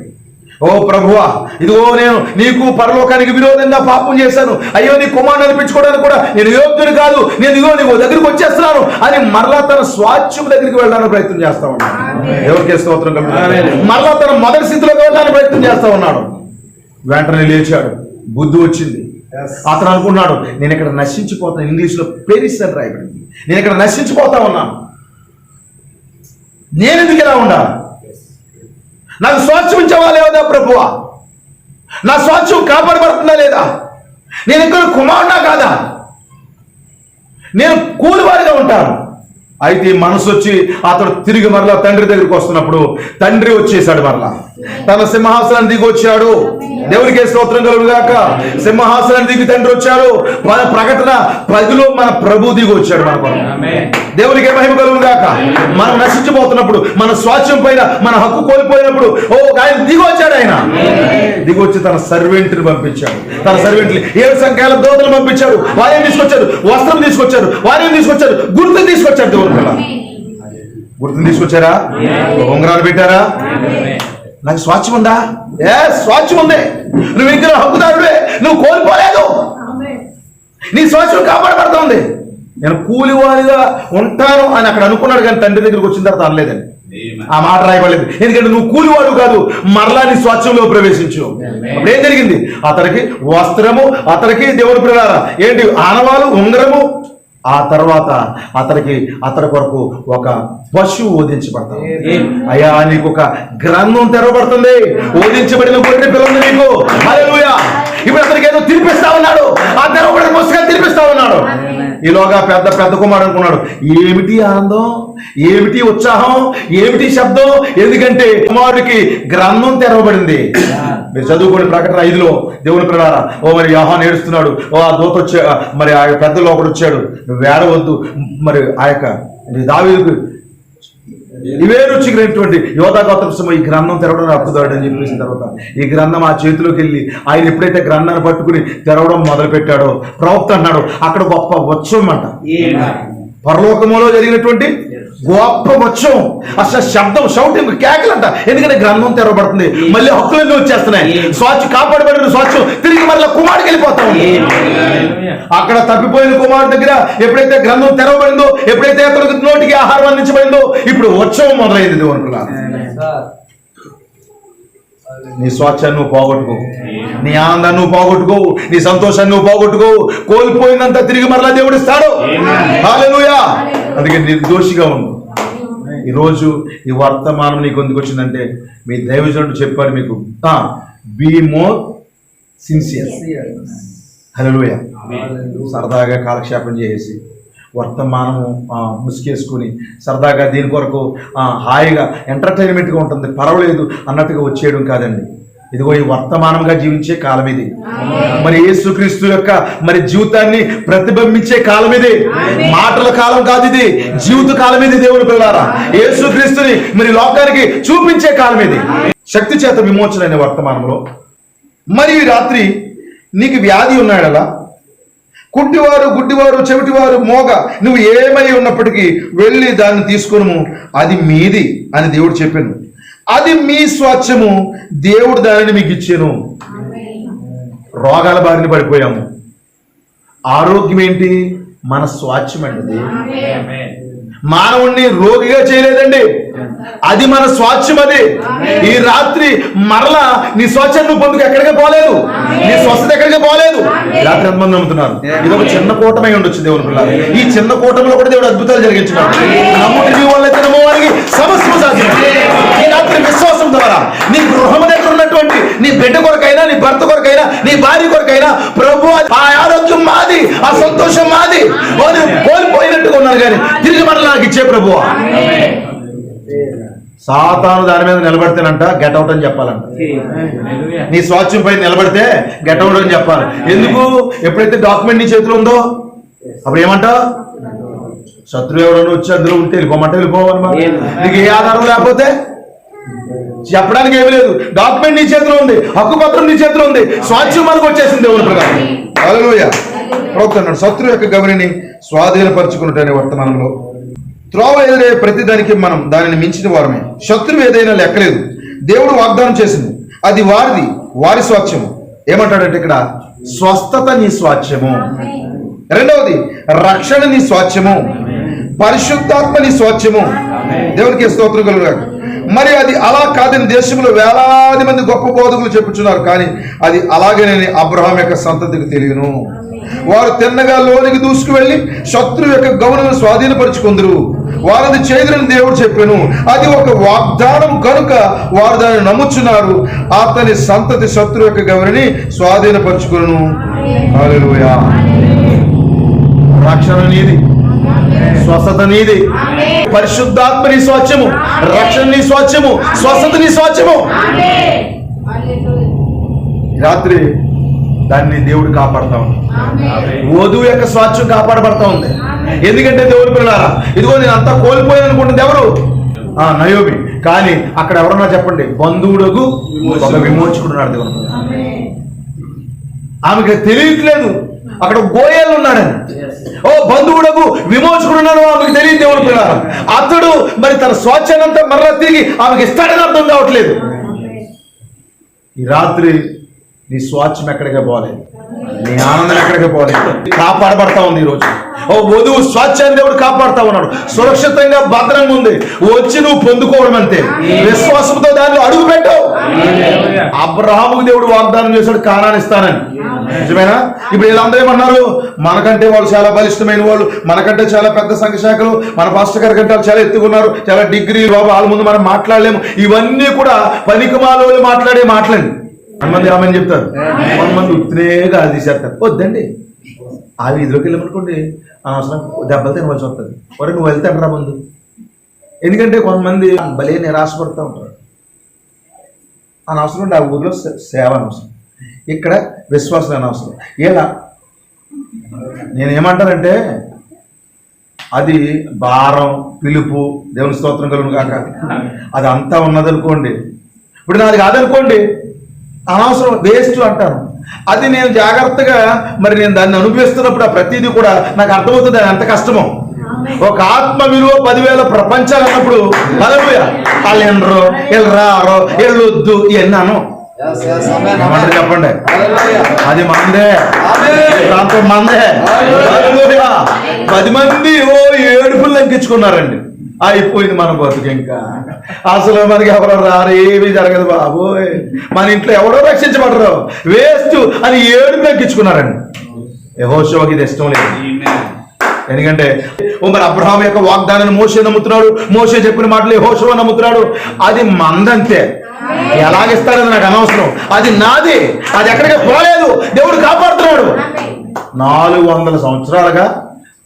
ప్రభువా, ఇదిగో నేను నీకు పరలోకానికి విరోధంగా పాపం చేశాను, అయ్యో నీ కుమారుని అనిపించుకోవడానికి కూడా నేను యోగ్యుడు కాదు, నేను ఇదిగో నీకు దగ్గరికి వచ్చేస్తున్నాను అని మరలా తన స్వాచ్ఛం దగ్గరికి వెళ్ళడానికి ప్రయత్నం చేస్తా ఉన్నాడు. ఎవరికి స్తోత్రం కలుగుతుంది. మరలా తన మొదటి స్థితిలోకి వెళ్ళడానికి ప్రయత్నం చేస్తా ఉన్నాడు. వెంటనే లేచాడు, బుద్ధి వచ్చింది. అతను అనుకున్నాడు, నేను ఇక్కడ నశించిపోతాను. ఇంగ్లీష్లో పెరిస్ అని రాయబడింది. నేను ఇక్కడ నశించిపోతా ఉన్నాను, నేను ఎందుకు ఇలా ఉండాలి? నాకు స్వాచ్ఛం ఇచ్చేవా లేదా ప్రభువా? నా స్వాచ్ఛం కాపాడబడుతుందా లేదా? నేను ఇక్కడ కుమారుడా కాదా? నేను కూలివాడిగా ఉంటాను. అయితే మనసు వచ్చి అతడు తిరిగి మరలా తండ్రి దగ్గరికి వస్తున్నప్పుడు తండ్రి వచ్చేసాడు. మరలా తన సింహాసనాన్ని దిగి వచ్చాడు. దేవునికి స్తోత్రం కలుగుగాక. సింహాసనాన్ని దిగి తండ్రి వచ్చాడు. ప్రకటన 10లో మన ప్రభు దిగి వచ్చాడు. మన దేవునికి మహిమ కలుగుగాక. మనం నశించిపోతున్నప్పుడు, మన స్వాచ్ఛం పైన మన హక్కు కోల్పోయినప్పుడు ఆయన దిగి వచ్చాడు. ఆయన దిగి వచ్చి తన సర్వెంట్ని పంపించాడు. తన సర్వెంట్ని 7 సంఖ్యల దూతలు పంపించాడు. వారేం తీసుకొచ్చారు? వస్త్రం తీసుకొచ్చారు. వారేం తీసుకొచ్చారు? గుర్తుని తీసుకొచ్చారు. దేవుడు గుర్తుని తీసుకొచ్చారా? ఉంగరాలు పెట్టారా? నాకు స్వాచ్ఛం ఉందా? స్వాచ్ఛం ఉంది. నువ్వు ఇంకా హక్కుదారుడే, నువ్వు కోల్పోలేదు. నీ స్వాచ్ఛం కాపాడబడుతుంది. నేను కూలివారిగా ఉంటాను అని అక్కడ అనుకున్నాడు, కానీ తండ్రి దగ్గరికి వచ్చిన తర్వాత అనలేదండి. ఆ మాట రాయబడలేదు. ఎందుకంటే నువ్వు కూలివాడు కాదు, మరలా నీ స్వాచ్ఛంలో ప్రవేశించు. అప్పుడు ఏం జరిగింది? అతనికి వస్త్రము, అతనికి దేవుడు పిల్లారా ఏంటి ఆనవాలు, ఉంగరము. ఆ తర్వాత అతడి కొరకు ఒక పశువు ఓదించబడతాడు. అయ్యా నీకు ఒక గ్రంథం తెరవబడుతుంది. ఓదించబడిన గొర్రె పిల్ల ఉంది నీకు. హల్లెలూయా. ఇప్పుడు అతనికి ఏదో తినిపిస్తా ఉన్నాడు. ఆ తెరవబడిన పుస్తకాన్ని తినిపిస్తా ఉన్నాడు. ఈలోగా పెద్ద కుమారుడు అనుకున్నాడు, ఏమిటి ఆనందం, ఏమిటి ఉత్సాహం, ఏమిటి శబ్దం? ఎందుకంటే కుమారుడికి గ్రంథం తెరవబడింది. మీరు చదువుకోండి ప్రకటన 5లో దేవుని ప్రకారం మరి యోహాను ఏడుస్తున్నాడు. ఆ దూత వచ్చా, మరి ఆ పెద్దలో ఒకడు వచ్చాడు, నువ్వు ఏడవద్దు, మరి ఆ యొక్క దావీదుకు ఇవే రుచికరైనటువంటి యోధా గోత్రం ఈ గ్రంథం తెరవడం హక్కుదాడు అని చెప్పేసిన తర్వాత ఈ గ్రంథం ఆ చేతిలోకి వెళ్ళి ఆయన ఎప్పుడైతే గ్రంథాన్ని పట్టుకుని తెరవడం మొదలు పెట్టాడో ప్రవక్త అన్నాడు, అక్కడ గొప్ప ఉత్సవం అంట. పరలోకములో జరిగినటువంటి గొప్ప ఉత్సవం. అసలు శబ్దం, షౌటింగ్, కేకలంట. ఎందుకంటే గ్రంథం తెరవబడుతుంది. మళ్ళీ హక్కులన్నీ వచ్చేస్తున్నాయి. స్వాచ్ఛ కాపాడబడిన స్వాచ్ఛం తిరిగి మళ్ళీ కుమారుడికి వెళ్ళిపోతా ఉంది. అక్కడ తప్పిపోయిన కుమారుడు దగ్గర ఎప్పుడైతే గ్రంథం తెరవబడిందో, ఎప్పుడైతే అతనికి నోటికి ఆహారం అందించబడిందో, ఇప్పుడు ఉత్సవం మొదలైంది. దేవునుకులా నీ స్వాచ్ఛాన్ని నువ్వు పోగొట్టుకో, నీ ఆనందాన్ని నువ్వు పోగొట్టుకో, నీ సంతోషాన్ని నువ్వు పోగొట్టుకో. కోల్పోయినంత తిరిగి మరలా దేవుడు ఇస్తాడు. హల్లెలూయా. అందుకే నిర్దోషిగా ఉండు. ఈరోజు ఈ వర్తమానం నీకు ఎందుకు వచ్చిందంటే మీ దైవజనుడు చెప్పాడు మీకు, బీ మోర్ సిన్సియర్. హల్లెలూయా. సరదాగా కాలక్షేపం చేసి వర్తమానము ముసుకేసుకుని సరదాగా దీని కొరకు హాయిగా ఎంటర్టైన్మెంట్గా ఉంటుంది, పర్వాలేదు అన్నట్టుగా వచ్చేయడం కాదండి. ఇదిగో ఈ వర్తమానంగా జీవించే కాలం ఇది. మరి యేసుక్రీస్తు యొక్క మరి జీవితాన్ని ప్రతిబింబించే కాలం ఇది. మాటల కాలం కాదు ఇది, జీవిత కాలం ఇది. దేవుని పిల్లారా, యేసుక్రీస్తుని మరి లోకానికి చూపించే కాలం ఇది. శక్తి చేత విమోచన అనే వర్తమానంలో మరి ఈ రాత్రి నీకు వ్యాధి ఉన్నాడలా, కుంటివారు, గుడ్డివారు, చెవిటివారు, మోగ, నువ్వు ఏమై ఉన్నప్పటికీ వెళ్ళి దాన్ని తీసుకును, అది మీది అని దేవుడు చెప్పాను. అది మీ స్వాచ్ఛము, దేవుడు దానిని మీకు ఇచ్చాను. రోగాల బారిన పడిపోయాము. ఆరోగ్యం ఏంటి? మన స్వాచ్ఛం అండి. మానవుణ్ణి రోగిగా చేయలేదండి, అది మన స్వాచ్ఛం. అది ఈ రాత్రి మరలా నీ స్వాచ్ఛం నువ్వు పొందుకు ఎక్కడికి పోలేదు, నీ స్వస్థత ఎక్కడికి పోలేదు. రాత్రి ఎంతమంది నమ్ముతున్నారు? ఇది ఒక చిన్న కూటమై ఉండొచ్చు దేవుని పిల్లలు. ఈ చిన్న కూటమిలో కూడా దేవుడు అద్భుతాలు జరిగించున్నాడు. నమ్ముటి నీ వాళ్ళైతే నమ్మవారికి సమస్య సాధ్యం. ఈ రాత్రి విశ్వాసం ద్వారా నీ గృహం దగ్గర ఉన్నటువంటి నీ బిడ్డ కొరకైనా, నీ భర్త కొరకైనా, నీ భార్య కొరకైనా, ప్రభు ఆ ఆరోగ్యం మాది, ఆ సంతోషం మాది. వారు కోల్పోయినట్టుగా ఉన్నారు కానీ తిరిగి మరలా నాకు ఇచ్చే ప్రభు. సాతాను దాని మీద నిలబడితేనంట గెట్ అవుట్ అని చెప్పాలంట. నీ స్వాచ్ఛం పై నిలబడితే గెట్ అవుట్ అని చెప్పాలి. ఎందుకు? ఎప్పుడైతే డాక్యుమెంట్ నీ చేతిలో ఉందో అప్పుడు ఏమంటావు? శత్రువు ఎవరైనా వచ్చి అందులో ఉంటే వెళ్ళిపోమంటే వెళ్ళిపోవన్నమాట. నీకు ఏ ఆధారం లేకపోతే చెప్పడానికి ఏమీ లేదు. డాక్యుమెంట్ నీ చేతిలో ఉంది, హక్కు పత్రం నీ చేతిలో ఉంది, స్వాచ్ఛం మనకు వచ్చేసింది దేవుని ప్రకారం. హల్లెలూయా. ప్రవక్త శత్రువు యొక్క గమనిని స్వాధీనపరుచుకున్నట్టు వర్తమానంలో త్రోవ ఎదురే ప్రతి దానికి మనం దానిని మించిన వారమే. శత్రువు ఏదైనా లెక్కలేదు, దేవుడు వాగ్దానం చేసింది, అది వారిది, వారి స్వాచ్ఛము. ఏమంటాడంటే ఇక్కడ స్వస్థత నీ స్వాచ్ఛము, రెండవది రక్షణ నీ స్వాచ్ఛము, పరిశుద్ధాత్మ నీ స్వాచ్ఛము. దేవునికి స్తోత్రం కలుగుగాక. మరి అది అలా కాదని దేశంలో వేలాది మంది గొప్ప బోధకులు చెప్పుచున్నారు, కానీ అది అలాగేనని అబ్రహాం యొక్క సంతతికి తెలియను. వారు తిన్నగా లోనికి దూసుకు వెళ్ళి శత్రువు యొక్క గమనను స్వాధీనపరుచుకుందరు, వారది చేదురని దేవుడు చెప్పాను. అది ఒక వాగ్దానం కనుక వారు దాన్ని నమ్ముచున్నారు. అతని సంతతి శత్రువు యొక్క గమనిని స్వాధీనపరుచుకును. హల్లెలూయా. రక్షణ నీది, స్వస్థత నీది, పరిశుద్ధాత్మ నీ స్వాచ్ఛము, రక్షణ నీ స్వాచ్ఛము, స్వస్థత నీ స్వాచ్ఛము. రాత్రి దాన్ని దేవుడు కాపాడుతా ఉంది. వధువు యొక్క స్వాచ్ఛం కాపాడబడతా ఉంది. ఎందుకంటే దేవుడు పిల్లారా, ఇదిగో నేను అంతా కోల్పోయాను అనుకుంటుంది ఎవరు? నయోమి. కానీ అక్కడ ఎవరన్నా చెప్పండి, బంధువుడుకు ఒక విమోచకుడున్నాడు దేవుడు. ఆమెకి తెలియట్లేదు అక్కడ గోయేలు ఉన్నాడని. ఓ బంధువుడకు విమోచకుడున్నాడు ఆమెకు తెలియదు దేవుడు పిల్లారా. అతడు మరి తన స్వాచ్ఛనంతా మరలా తిరిగి ఆమెకి ఇస్తాడని అర్థం కావట్లేదు. ఈ రాత్రి నీ స్వాచ్ఛం ఎక్కడికే పోలేదు, నీ ఆనందం ఎక్కడికే పోలేదు, కాపాడబడతా ఉంది. ఈరోజు ఓ వధువు స్వాచ్ఛాన్ని దేవుడు కాపాడుతా ఉన్నాడు. సురక్షితంగా భద్రంగా ఉంది, వచ్చి నువ్వు పొందుకోవడం అంతే. విశ్వాసంతో దానిలో అడుగు పెట్టావు. అబ్రహాముకు దేవుడు వాగ్దానం చేశాడు కానాన్ని ఇస్తానని. నిజమేనా? ఇప్పుడు వీళ్ళందరూ ఏమన్నారు? మనకంటే వాళ్ళు చాలా బలిష్టమైన వాళ్ళు, మనకంటే చాలా పెద్ద సంఖ్యశాఖలు, మన పాస్టర్ గారి కంటే చాలా ఎత్తుకున్నారు, చాలా డిగ్రీలు, బాబు వాళ్ళ ముందు మనం మాట్లాడలేము. ఇవన్నీ కూడా పనికిమాల వాళ్ళు మాట్లాడే మాటలండి. కొంతమంది ఆమెను చెప్తారు, కొంతమంది ఉత్తినేగా అది తీసేస్తారు. వద్దండి, ఆ వీధిలోకి వెళ్ళమనుకోండి అనవసరం దెబ్బలు తినవలసి వస్తుంది. మరి నువ్వు వెళ్తాడు రా ముందు. ఎందుకంటే కొంతమంది భలే నిరాశపడుతూ ఉంటారు. అనవసరం, ఆ ఊరిలో సేవ అనవసరం, ఇక్కడ విశ్వాసం అనవసరం. ఇలా నేనేమంటానంటే అది భారం, పిలుపు, దేవుని స్తోత్రం కలుగును కాక, అది అంతా ఉన్నదనుకోండి. ఇప్పుడు నాది కాదనుకోండి, అనవసరం, వేస్ట్ అంటాను. అది నేను జాగ్రత్తగా మరి నేను దాన్ని అనుభవిస్తున్నప్పుడు ఆ ప్రతిదీ కూడా నాకు అర్థమవుతుంది అది ఎంత కష్టమో. ఒక ఆత్మ విలువ 10,000 ప్రపంచాలు అన్నప్పుడు హల్లెలూయా, వాళ్ళు ఎనరు, వీళ్ళు రారు, వీళ్ళు వద్దు ఇవన్నాను చెప్పండి. అది మందే, ప్రాంతం మందే. 10 మంది ఓ ఏడుపులు లంకించుకున్నారండి. అయిపోయింది మన బతుకు. ఇంకా అసలు మనకి ఎవరో రారు, ఏమీ జరగదు బాబోయ్, మన ఇంట్లో ఎవరో రక్షించబడరు, వేస్ట్ అని ఏడు తగ్గించుకున్నారండి. యెహోషువకి ఇది ఇష్టం లేదు. ఎందుకంటే మరి అబ్రహాం యొక్క వాగ్దానాన్ని మోషే నమ్ముతున్నాడు, మోషే చెప్పిన మాటలు యెహోషువ నమ్ముతున్నాడు. అది మందంతే, ఎలాగిస్తాడని నాకు అనవసరం, అది నాది, అది ఎక్కడికి పోలేదు, దేవుడు కాపాడుతున్నాడు. 400 సంవత్సరాలుగా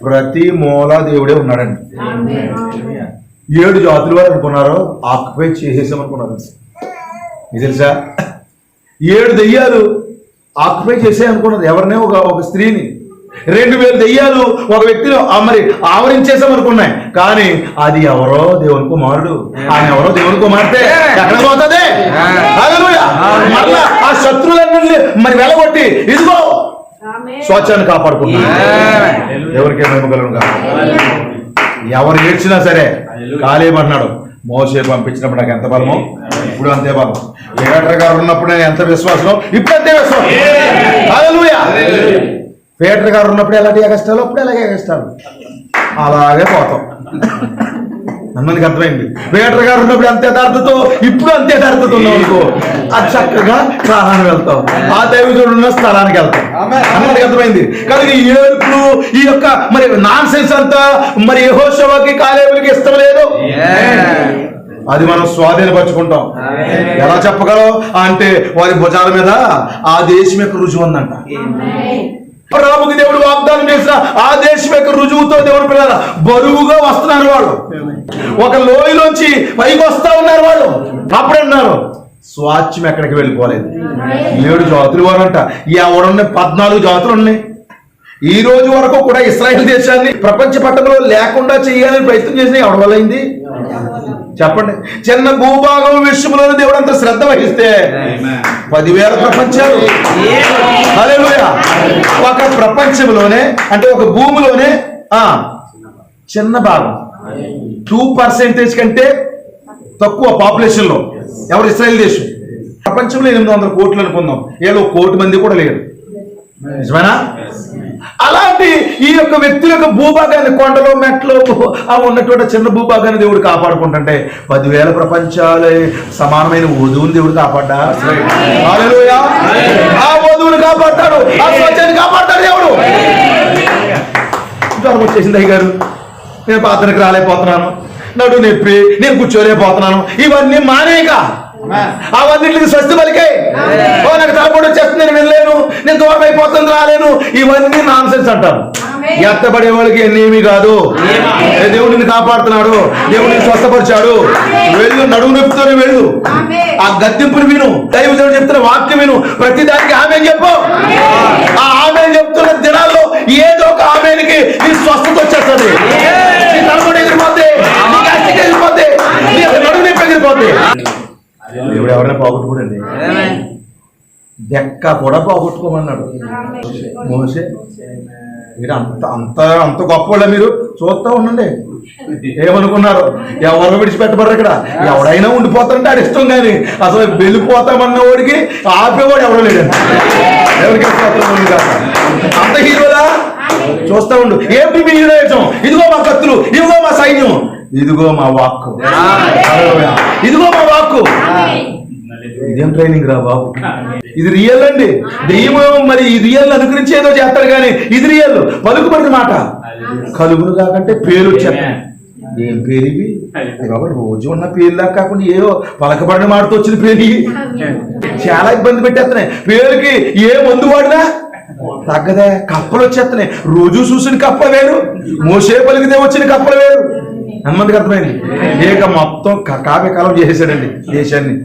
ప్రతి మూల దేవుడే ఉన్నాడండి. 7 జాతుల వారు అనుకున్నారు ఆక్యుపై చేసేసామనుకున్నారు. ఇది తెలుసా, 7 దెయ్యాలు ఆక్యుపై చేసే అనుకున్నది ఎవరినే, ఒక స్త్రీని. 2000 దెయ్యాలు ఒక వ్యక్తిని మరి ఆవరించేసామనుకున్నాయి. కానీ అది ఎవరో దేవుని కుమారుడు, ఆయన ఎవరో దేవుని కుమార్తె. ఎక్కడ పోతుంది? మళ్ళా ఆ శత్రువులన్నీ మరి వెళ్ళగొట్టి ఇదిగో స్వచ్ఛాన్ని కాపాడుకుంటున్నా. ఎవరికే నమ్మగలను కాదు. ఎవరు ఏడ్చినా సరే కాలేమన్నాడు, మోషే పంపించినప్పుడు నాకు ఎంత బలమో ఇప్పుడు అంతే బలం. పీటర్ గారు ఉన్నప్పుడు నేను ఎంత విశ్వాసం, ఇప్పుడు అంతే విశ్వాసం. హల్లెలూయా. పీటర్ గారు ఉన్నప్పుడు ఎలాంటి కష్టాలు, అప్పుడు ఎలాగే కష్టాలు, అలాగే పోతాం. అందరికి అర్థమైంది. పీటర్ గారు ఉన్నప్పుడు అంతే యథార్థతో, ఇప్పుడు అంతే యథార్థత ఉన్నాం అనుకో, అది చక్కగా ప్రాణానికి వెళ్తాం, ఆ దైవజుడు ఉన్న స్థలానికి వెళ్తాం. అందరికి అర్థమైంది. కానీ ఈ ఏడుపులు, ఈ యొక్క మరి నాన్ సెన్స్ అంతా మరి యెహోషువకి కాలేబులకి ఇష్టం లేదు. అది మనం స్వాధీనపరుచుకుంటాం. ఎలా చెప్పగలం అంటే వారి భుజాల మీద ఆ దేశం యొక్క రుజువు ఉందంట. రాముకి దేవుడు వాగ్దానం చేసిన ఆ దేశం యొక్క రుజువుతో దేవుడు పిల్లల బరువుగా వస్తున్నారు వాళ్ళు. ఒక లోయలోంచి పైకి వస్తా ఉన్నారు వాళ్ళు. అప్పుడన్నారు స్వాచ్యం ఎక్కడికి వెళ్ళిపోలేదు. 7 జాతులు వారంట. ఎవరున్నాయి? 14 జాతులు ఉన్నాయి. ఈ రోజు వరకు కూడా ఇశ్రాయేల్ దేశాన్ని ప్రపంచ పట్టణంలో లేకుండా చేయాలని ప్రయత్నం చేసిన ఎవరి వల్ల అయింది చెప్పండి? చిన్న భూభాగం విషయంలోనే దేవుడు అంత శ్రద్ధ వహిస్తే 10,000 ప్రపంచాలు. హల్లెలూయా. ఒక ప్రపంచంలోనే అంటే ఒక భూమిలోనే చిన్న భాగం 2% కంటే తక్కువ పాపులేషన్ లో ఎవరు? ఇశ్రాయేల్ దేశం. ప్రపంచంలో 800 కోట్లు అనుకుందాం, ఏదో 1 కోటి మంది కూడా లేరు. నిజమేనా? అలాంటి ఈ యొక్క వ్యక్తుల యొక్క భూభాగాన్ని, కొండలో మెట్లు ఉన్నటువంటి చిన్న భూభాగాన్ని దేవుడు కాపాడుకుంటుంటే 10,000 ప్రపంచాలే సమానమైన వధువుని దేవుడు కాపాడ్డా? హల్లెలూయా. ఆ వధువుని కాపాడతాడు, ఆ స్వచ్ఛాన్ని కాపాడతాడు దేవుడు. జ్వరం వచ్చేసింది అయ్యగారు, నేను ప్రార్థనకు రాలేకపోతున్నాను, నడు నొప్పి, నేను కూర్చోలేకపోతున్నాను, ఇవన్నీ మానేక అవన్నింటికి స్వస్తి పలికాయి. నాకు తలపొడి వచ్చేస్తుంది, నేను వెళ్ళలేను, నేను దూరం అయిపోతుంది, రాలేను, ఇవన్నీ నాన్ సెన్స్ అంటారు. ఎత్తబడే వాళ్ళకి ఎన్నేమీ కాదు. దేవుడిని కాపాడుతున్నాడు, దేవుడిని స్వస్థపరిచాడు. వెళ్ళు, నడుము నొప్పితోనే వెళ్ళు, ఆ గద్దెంపుని విను, దైవజనుడు చెప్తున్న వాక్యం విను, ప్రతి దానికి ఆమె చెప్పు. ఆ ఆమె చెప్తున్న దినాల్లో ఏదో ఒక ఆమెకి నీ స్వస్థత వచ్చేస్తుంది. నీ తలపొడి ఎగిరిపోతే, నీ గట్టికి ఎగిరిపోతే, నీ నడుము నొప్పి ఎగిరిపోతే. దేవుడు ఎవరైనా పోగొట్టుకోడండి, దెక్క కూడా పోగొట్టుకోమన్నాడు మోషే. మీరు అంత అంత అంత గొప్పవాళ్ళ, మీరు చూస్తూ ఉండండి. ఏమనుకున్నారు? ఎవరు విడిచిపెట్టబడరు ఇక్కడ, ఎవడైనా ఉండిపోతారంటే ఆడి ఇష్టం. కానీ అసలు వెళ్ళిపోతామన్న వాడికి ఆపేవాడు ఎవడో లేడండి. ఎవరికి అంత హీరోలా చూస్తూ ఉండు. ఏమిటి మీ హీరోయిజం? ఇదిగో మా కత్తులు, ఇదిగో మా సైన్యం, ఇదిగో మా వాక్కు, ఇదిగో మా వాక్కు. ఇదేం ట్రైనింగ్ రా బాబు, ఇది రియల్ అండి. దెయ్యం మరి ఈ రియల్ అనుకరించి ఏదో చేస్తాడు, కానీ ఇది రియల్. పలుకుబడిన మాట. కలుగును కాకంటే పేరు వచ్చేస్తాయి. ఏం పేరు ఇవి? రోజు ఉన్న పేరులా కాకుండా ఏదో పలకబడిన మాటతో వచ్చిన పేరు. చాలా ఇబ్బంది పెట్టేస్తున్నాయి. పేరుకి ఏ మందు వాడినా తగ్గదే. కప్పలు వచ్చేస్తున్నాయి. రోజు చూసిన కప్ప వేరు, మోసే పలికితే వచ్చిన కప్పలు వేరు. ఎంతమందికి అర్థమైంది? ఏక మొత్తం కావ్యకాలం చేసేసాడండి దేశాన్ని.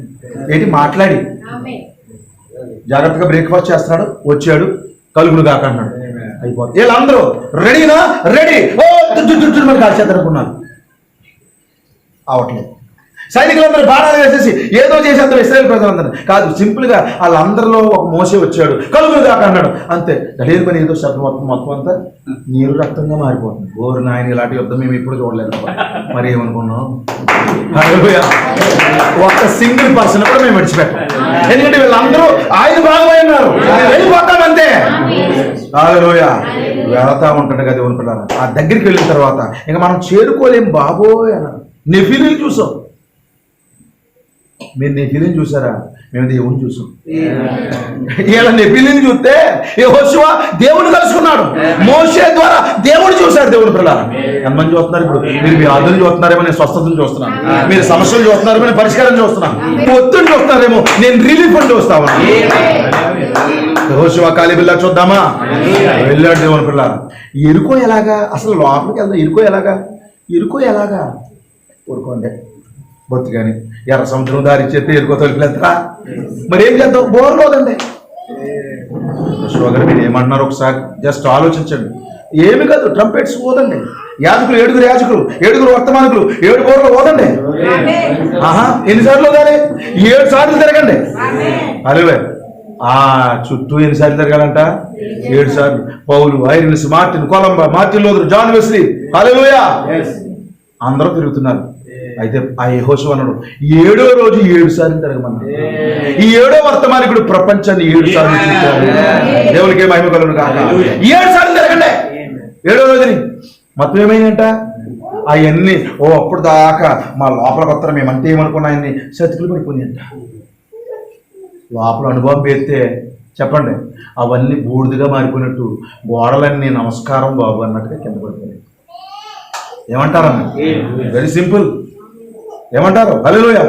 ఏంటి మాట్లాడి జాగ్రత్తగా బ్రేక్ఫాస్ట్ చేస్తున్నాడు, వచ్చాడు, కలుగును కాక అన్నాడు, అయిపోతుంది. వీళ్ళందరూ రెడీనా? రెడీ. ఓ దుడ్డు మరి కాల్చేద్దనుకున్నారు, అవట్లేదు. సైనికులందరూ బాణాలు వేసేసి ఏదో చేసేంత ఇశ్రాయేలు ప్రజలందరూ కాదు, సింపుల్ గా వాళ్ళందరిలో ఒక మోసే వచ్చాడు, కలుగులు దాకా అన్నాడు, అంతే. గడియల పని ఏదో శబ్దం మొత్తం అంతా నీరు రక్తంగా మారిపోతుంది. ఓరు నాయన, ఇలాంటి యుద్ధం మేము ఎప్పుడు చూడలేదు. మరి ఏమనుకున్నాం, ఒక్క సింగిల్ పర్సన్ కూడా మేము విడిచిపెట్టాం. ఎందుకంటే వీళ్ళందరూ ఆయన భాగమై ఉన్నారు, వెళ్ళిపోతాం అంతే. హల్లెలూయా. వెళతా ఉంటాడు కదా దేవుని పిల్లలు. ఆ దగ్గరికి వెళ్ళిన తర్వాత ఇంకా మనం చేరుకోలేం బాబోయ్ అన్నారు. నెఫీలీని చూసాం. మీరు నెఫీలీని చూసారా? మేము దేవుని చూసాం. ఇలా నెఫీలీని చూస్తే యెహోషువ దేవుని కలుసుకున్నాడు, మోషే ద్వారా దేవుడు చూశాడు. దేవుని పిల్లలు ఎంతమంది చూస్తున్నారు? ఇప్పుడు మీరు మీ ఆదులు చూస్తున్నారేమో, నేను స్వస్థతను చూస్తున్నాను. మీరు సమస్యలు చూస్తున్నారేమో, నేను పరిష్కారం చూస్తున్నాను. ఒత్తిడి చూస్తున్నారేమో, నేను రిలీఫ్ అని చూస్తా ఉన్నాను. యెహోషువ కాలేబిల్లా చూద్దామా? వెళ్ళాడు దేవుని పిల్లలు. ఎరుకో ఎలాగా? అసలు లోపలికి వెళ్దాం. ఎరుకో ఎలాగా ఊరుకోండి బొత్తు కానీ ఎర్ర సముద్రం దారి చేస్తే ఎరుకో తొలిపిలేస్తారా? మరి ఏం చేద్దాం? బోర్లోదండి. షుగర్ మీరు ఏమంటున్నారు ఒకసారి జస్ట్ ఆలోచించండి. ఏమి కాదు, ట్రంపెట్స్ ఓదండి. ఏడుగురు యాజకులు 7 వర్తమానికులు 7 బోర్లు ఓదండి. ఎన్నిసార్లు ఓదాలి? 7 సార్లు తిరగండి. అరే ఆ చుట్టూ ఎన్నిసార్లు తిరగాలంట? 7 సార్లు. పౌలు, ఐరిన్స్, Martin, Columba, Martin Luther, John Wesley, హల్లెలూయా, అందరూ తిరుగుతున్నారు. అయితే ఆ యెహోషువ అన్నాడు, 7వ రోజు 7 సార్లు తిరగమన్నాడు. ఈ 7వ వర్తమానికుడు ప్రపంచాన్ని 7 సార్లు చూశాడు. దేవునికి మహిమ కలుగును గాక. 7 సార్లు తిరగండి 7వ రోజుని. మొత్తం ఏమైందంట? అవన్నీ అప్పుడు దాకా మా లోపల కొత్త మేమంటే ఏమనుకున్నా ఆయన్ని సతికులు పడిపోయినాయంట. లోపల అనుభవం పేస్తే చెప్పండి, అవన్నీ బూడిదగా మారిపోయినట్టు గోడలన్నీ నమస్కారం బాబు అన్నట్టుగా కింద పడిపోయాయి. ఏమంటారన్న? Very simple. ఏమంటారు? హల్లెలూయా.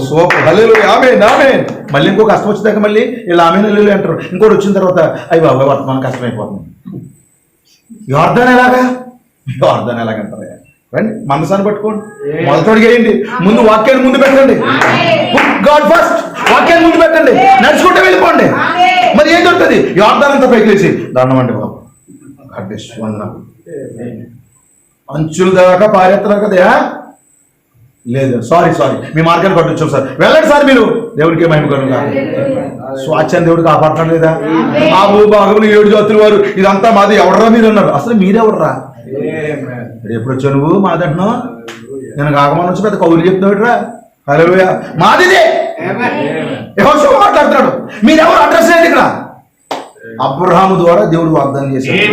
సూపర్, హల్లెలూయా, ఆమేన్, ఆమేన్. మళ్ళీ ఇంకో కష్టం వచ్చేదాకా మళ్ళీ ఇలా ఆమేన్ హల్లెలూయా అంటారు. ఇంకోటి వచ్చిన తర్వాత అయ్యి బాబు వర్తమానం కష్టమైపోతుంది. యోర్దాన్ ఎలాగంటారు? రండి, మనసాన్ని పట్టుకోండి, మొదటోడికి వేయండి. ముందు వాక్యాన్ని ముందు పెట్టండి. గాడ్ ఫస్ట్, వాక్యాన్ని ముందు పెట్టండి, నడుచుకుంటే వెళ్ళిపోండి. మరి ఏం దొరుకుతుంది? యోర్దాన్ అంతా పైకి లేచి దండం అండి బాబు, వందనం. అంచుల దాకా పారేస్తున్నారు కదా. లేదు, సారీ మీ మార్గాన్ని పట్టించాం సార్, వెళ్ళండి సార్ మీరు. దేవుడికి మహిమ కలుగును గాక. స్వాచ్ఛాన్ని దేవుడు కాపాడటం లేదా? ఆ భూభాగంలో 7 జాతుల వారు ఇదంతా మాది, ఎవడరా మీరు అన్నారు. అసలు మీరెవడరా? ఎప్పుడు వచ్చావు నువ్వు? మాదంటున్నావు. నేను కాకమని వచ్చి పెద్ద కౌలు చెప్తున్నావుట్రా. హల్లెలూయా, మాదిదే. యెహోషువ మాట్లాడుతున్నాడు. మీరెవరు? అడ్రస్ లేదు ఇక్కడ. అబ్రహాము ద్వారా దేవుడు వాగ్దానం చేశాడు.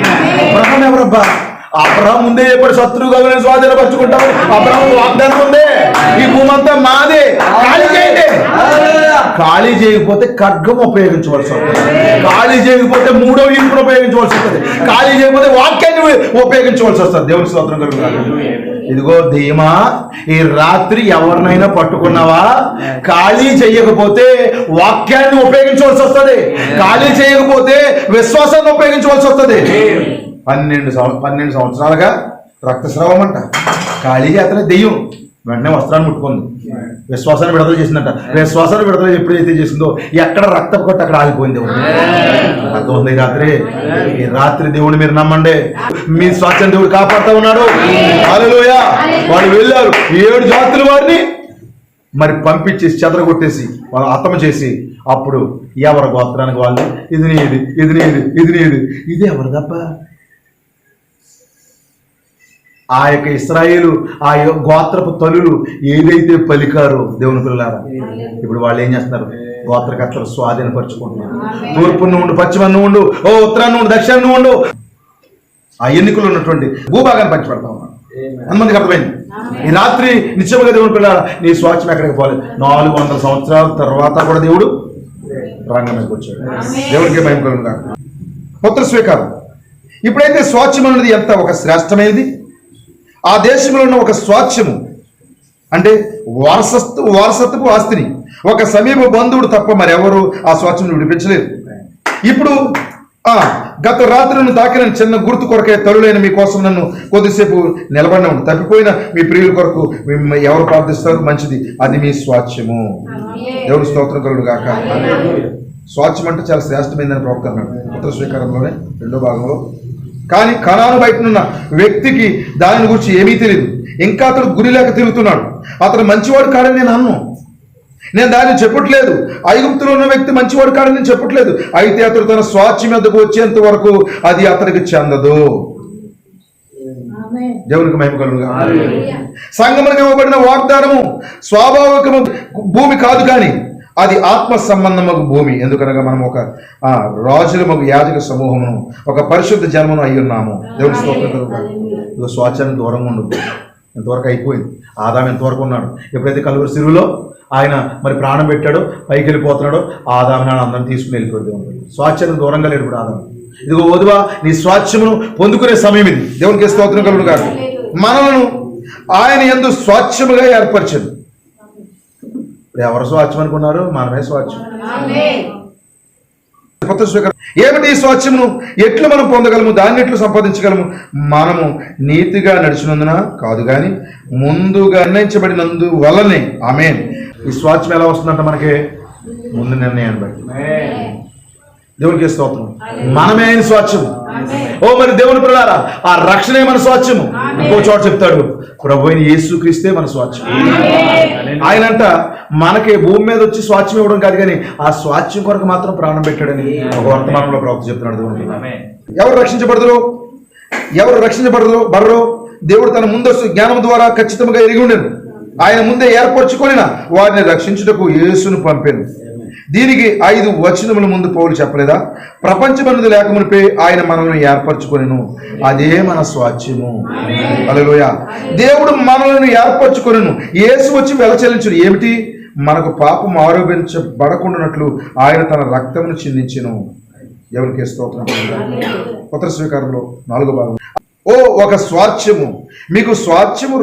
అబ్రహాం ఎవరబ్బా? అబ్రహాం ముందే ఎప్పుడు శత్రువుగా స్వాధీనపరుచుకుంటావు. అబ్రహాం వాగ్దానం ఉందే, ఈ భూమి అంతా మాదే, ఖాళీ చేయండి. ఖాళీ చేయకపోతే ఖడ్గం ఉపయోగించవలసి వస్తుంది. ఖాళీ చేయకపోతే 3వ ఈపును ఉపయోగించవలసి వస్తుంది. ఖాళీ చేయకపోతే వాక్యాన్ని ఉపయోగించవలసి వస్తుంది. దేవుని స్తోత్రం కలుగును. ఇదిగో ధీమా, ఈ రాత్రి ఎవరినైనా పట్టుకున్నావా? ఖాళీ చేయకపోతే వాక్యాన్ని ఉపయోగించవలసి వస్తుంది. ఖాళీ చేయకపోతే విశ్వాసాన్ని ఉపయోగించవలసి వస్తుంది. 12 సంవత్సరాలుగా రక్తస్రావం అంట. ఖాళీగా అతనే దెయ్యం వెంటనే వస్త్రాన్ని ముట్టుకుంది. విశ్వాసాన్ని విడుదల చేసిందంట. విశ్వాసాన్ని విడుదల ఎప్పుడైతే చేసిందో ఎక్కడ రక్తం కొట్టి అక్కడ ఆగిపోయింది. అర్థమవుతుంది? ఈ రాత్రి దేవుడిని మీరు నమ్మండి. మీ స్వాస్థ్యం దేవుడు కాపాడుతూ ఉన్నాడు. హల్లెలూయా. వాళ్ళు వెళ్ళారు, 7 జాతుల వారిని మరి పంపించేసి చెదరగొట్టేసి వాళ్ళు హతమ చేసి, అప్పుడు ఎవరి గోత్రానికి వాళ్ళు ఇది ఎవరు తప్ప? ఆ యొక్క ఇశ్రాయేలు, ఆ గోత్రపు తల్లులు ఏదైతే పలికారో దేవుని పిల్లలారా, ఇప్పుడు వాళ్ళు ఏం చేస్తున్నారు? గోత్రకర్తలు స్వాధీనపరుచుకుంటున్నారు. తూర్పు నుండి, పశ్చిమ నుండి, ఉత్తరాన్ని నుండి, దక్షిణం నుండి ఆ ఎన్నికలు ఉన్నటువంటి భూభాగాన్ని పంచిపెడతా ఉన్నాడు. అంతమందికి అర్థమైంది. ఈ రాత్రి నిశ్చయముగా దేవుని పిల్లలారా, నీ స్వాచ్ఛం ఎక్కడికి పోలేదు. 400 సంవత్సరాల తర్వాత కూడా దేవుడు రంగం మీదకి వచ్చాడు. దేవుడికి మహిమ కలుగును గాక. పుత్ర స్వీకారం. ఇప్పుడైతే స్వాచ్ఛం అనేది ఎంత ఒక శ్రేష్టమైనది. ఆ దేశంలో ఉన్న ఒక స్వాచ్ఛము అంటే వారసత్వపు ఆస్తిని ఒక సమీప బంధువుడు తప్ప మరెవరు ఆ స్వాచ్ఛమును విడిపించలేరు. ఇప్పుడు గత రాత్రి నన్ను తాకిన చిన్న గుర్తు కొరకే తరులైన మీకోసం నన్ను కొద్దిసేపు నిలబడిన ఉండి తప్పిపోయిన మీ ప్రియుల కొరకు ఎవరు ప్రార్థిస్తారు? మంచిది, అది మీ స్వాచ్ఛము. దేవుడి స్తోత్రం కలుగును గాక. స్వాచ్ఛం అంటే చాలా శ్రేష్టమైందని ప్రవక్త అన్నాడు. పుత్ర స్వీకారంలోనే 2వ భాగంలో కానీ కనాను బయటనున్న వ్యక్తికి దాని గురించి ఏమీ తెలియదు. ఇంకా అతడు గురి లేక తిరుగుతున్నాడు. అతడు మంచివాడు కాడని నేను అన్ను. నేను దాన్ని చెప్పట్లేదు. ఐగుప్తులో ఉన్న వ్యక్తి మంచివాడు కాడని నేను చెప్పట్లేదు. అయితే అతడు తన స్వాస్థ్యం మీదకు వచ్చేంత వరకు అది అతడికి చెందదు. దేవునికి మహిమ కలుగుగా. సంగమునకు ఇవ్వబడిన వాగ్దానము స్వాభావికము భూమి కాదు, కానీ అది ఆత్మ సంబంధము భూమి. ఎందుకనగా మనం ఒక రాజులమగు యాజక సమూహమును, ఒక పరిశుద్ధ జన్మను అయి ఉన్నాము. దేవుని స్తోత్రం కలుగుగా. ఇదిగో స్వాస్థ్యానికి దూరంగా ఉండదు. ఎంతవరకు అయిపోయింది. ఆదాము ఎంతవరకు ఉన్నాడు. ఎప్పుడైతే కలువరి సిలువలో ఆయన మరి ప్రాణం పెట్టాడో, పైకి వెళ్ళిపోతున్నాడో, ఆదాము నాడు అందరిని తీసుకుని వెళ్ళిపోతే ఉంటాడు. స్వాస్థ్యానికి దూరంగా లేడు ఇప్పుడు ఆదాము. ఇదిగో వధువా, నీ స్వాస్థ్యమును పొందుకునే సమయం ఇది. దేవునికి స్తోత్రం కలుగును గాక. మనలను ఆయన యందు స్వాస్థ్యముగా ఏర్పరిచాడు. ఇప్పుడు ఎవరు స్వాస్థ్యం అనుకున్నారు? మనమే స్వాస్థ్యం. ఏమిటి ఈ స్వాస్థ్యమును ఎట్లు మనం పొందగలము? దాన్ని ఎట్లు సంపాదించగలము? మనము నీతిగా నడిచినందున కాదు, కానీ ముందుగా నిర్ణయించబడినందు వల్లనే. ఆమేన్. ఈ స్వాస్థ్యం ఎలా వస్తుందంట? మనకి ముందు నిర్ణయాన్ని బట్టి. దేవునికి స్తోత్రం. మనమే ఆయన స్వాస్థ్యము. ఓ మరి దేవుని పిల్లారా, ఆ రక్షణే మన స్వాస్థ్యము. ఇంకో చోట చెప్తాడు, ప్రభు అయిన యేసుక్రీస్తే మన స్వాస్థ్యం. ఆయనంట మనకి భూమి మీద వచ్చి స్వాస్థ్యం ఇవ్వడం కాదు, కానీ ఆ స్వాస్థ్యం కొరకు మాత్రం ప్రాణం పెట్టాడని ఒక వర్తమానంలో ప్రవక్త చెప్తున్నాడు. దేవునికి ఎవరు రక్షించబడరు? ఎవరు రక్షించబడరు? దేవుడు తన ముందస్తు జ్ఞానం ద్వారా ఖచ్చితంగా ఎరిగి ఉండను. ఆయన ముందే ఏర్పరచుకొనిన వారిని రక్షించుటకు యేసును పంపాను. దీనికి 5 వచనముల ముందు పౌలు చెప్పలేదా? ప్రపంచమన్నది లేకమునిపై ఆయన మనల్ని ఏర్పరచుకొనెను, అదే మన స్వాస్థ్యము. హల్లెలూయా. దేవుడు మనల్ని ఏర్పరచుకొనెను. యేసు వచ్చి వెల చెల్లించును. ఏమిటి? మనకు పాపం ఆరోపించబడకుండానట్లు ఆయన తన రక్తమును చిందించెను. ఎవరికి స్తోత్రం. కొత్త స్వీకారంలో 4వ భాగం. ఓ ఒక స్వాస్థ్యము, మీకు స్వాస్థ్యము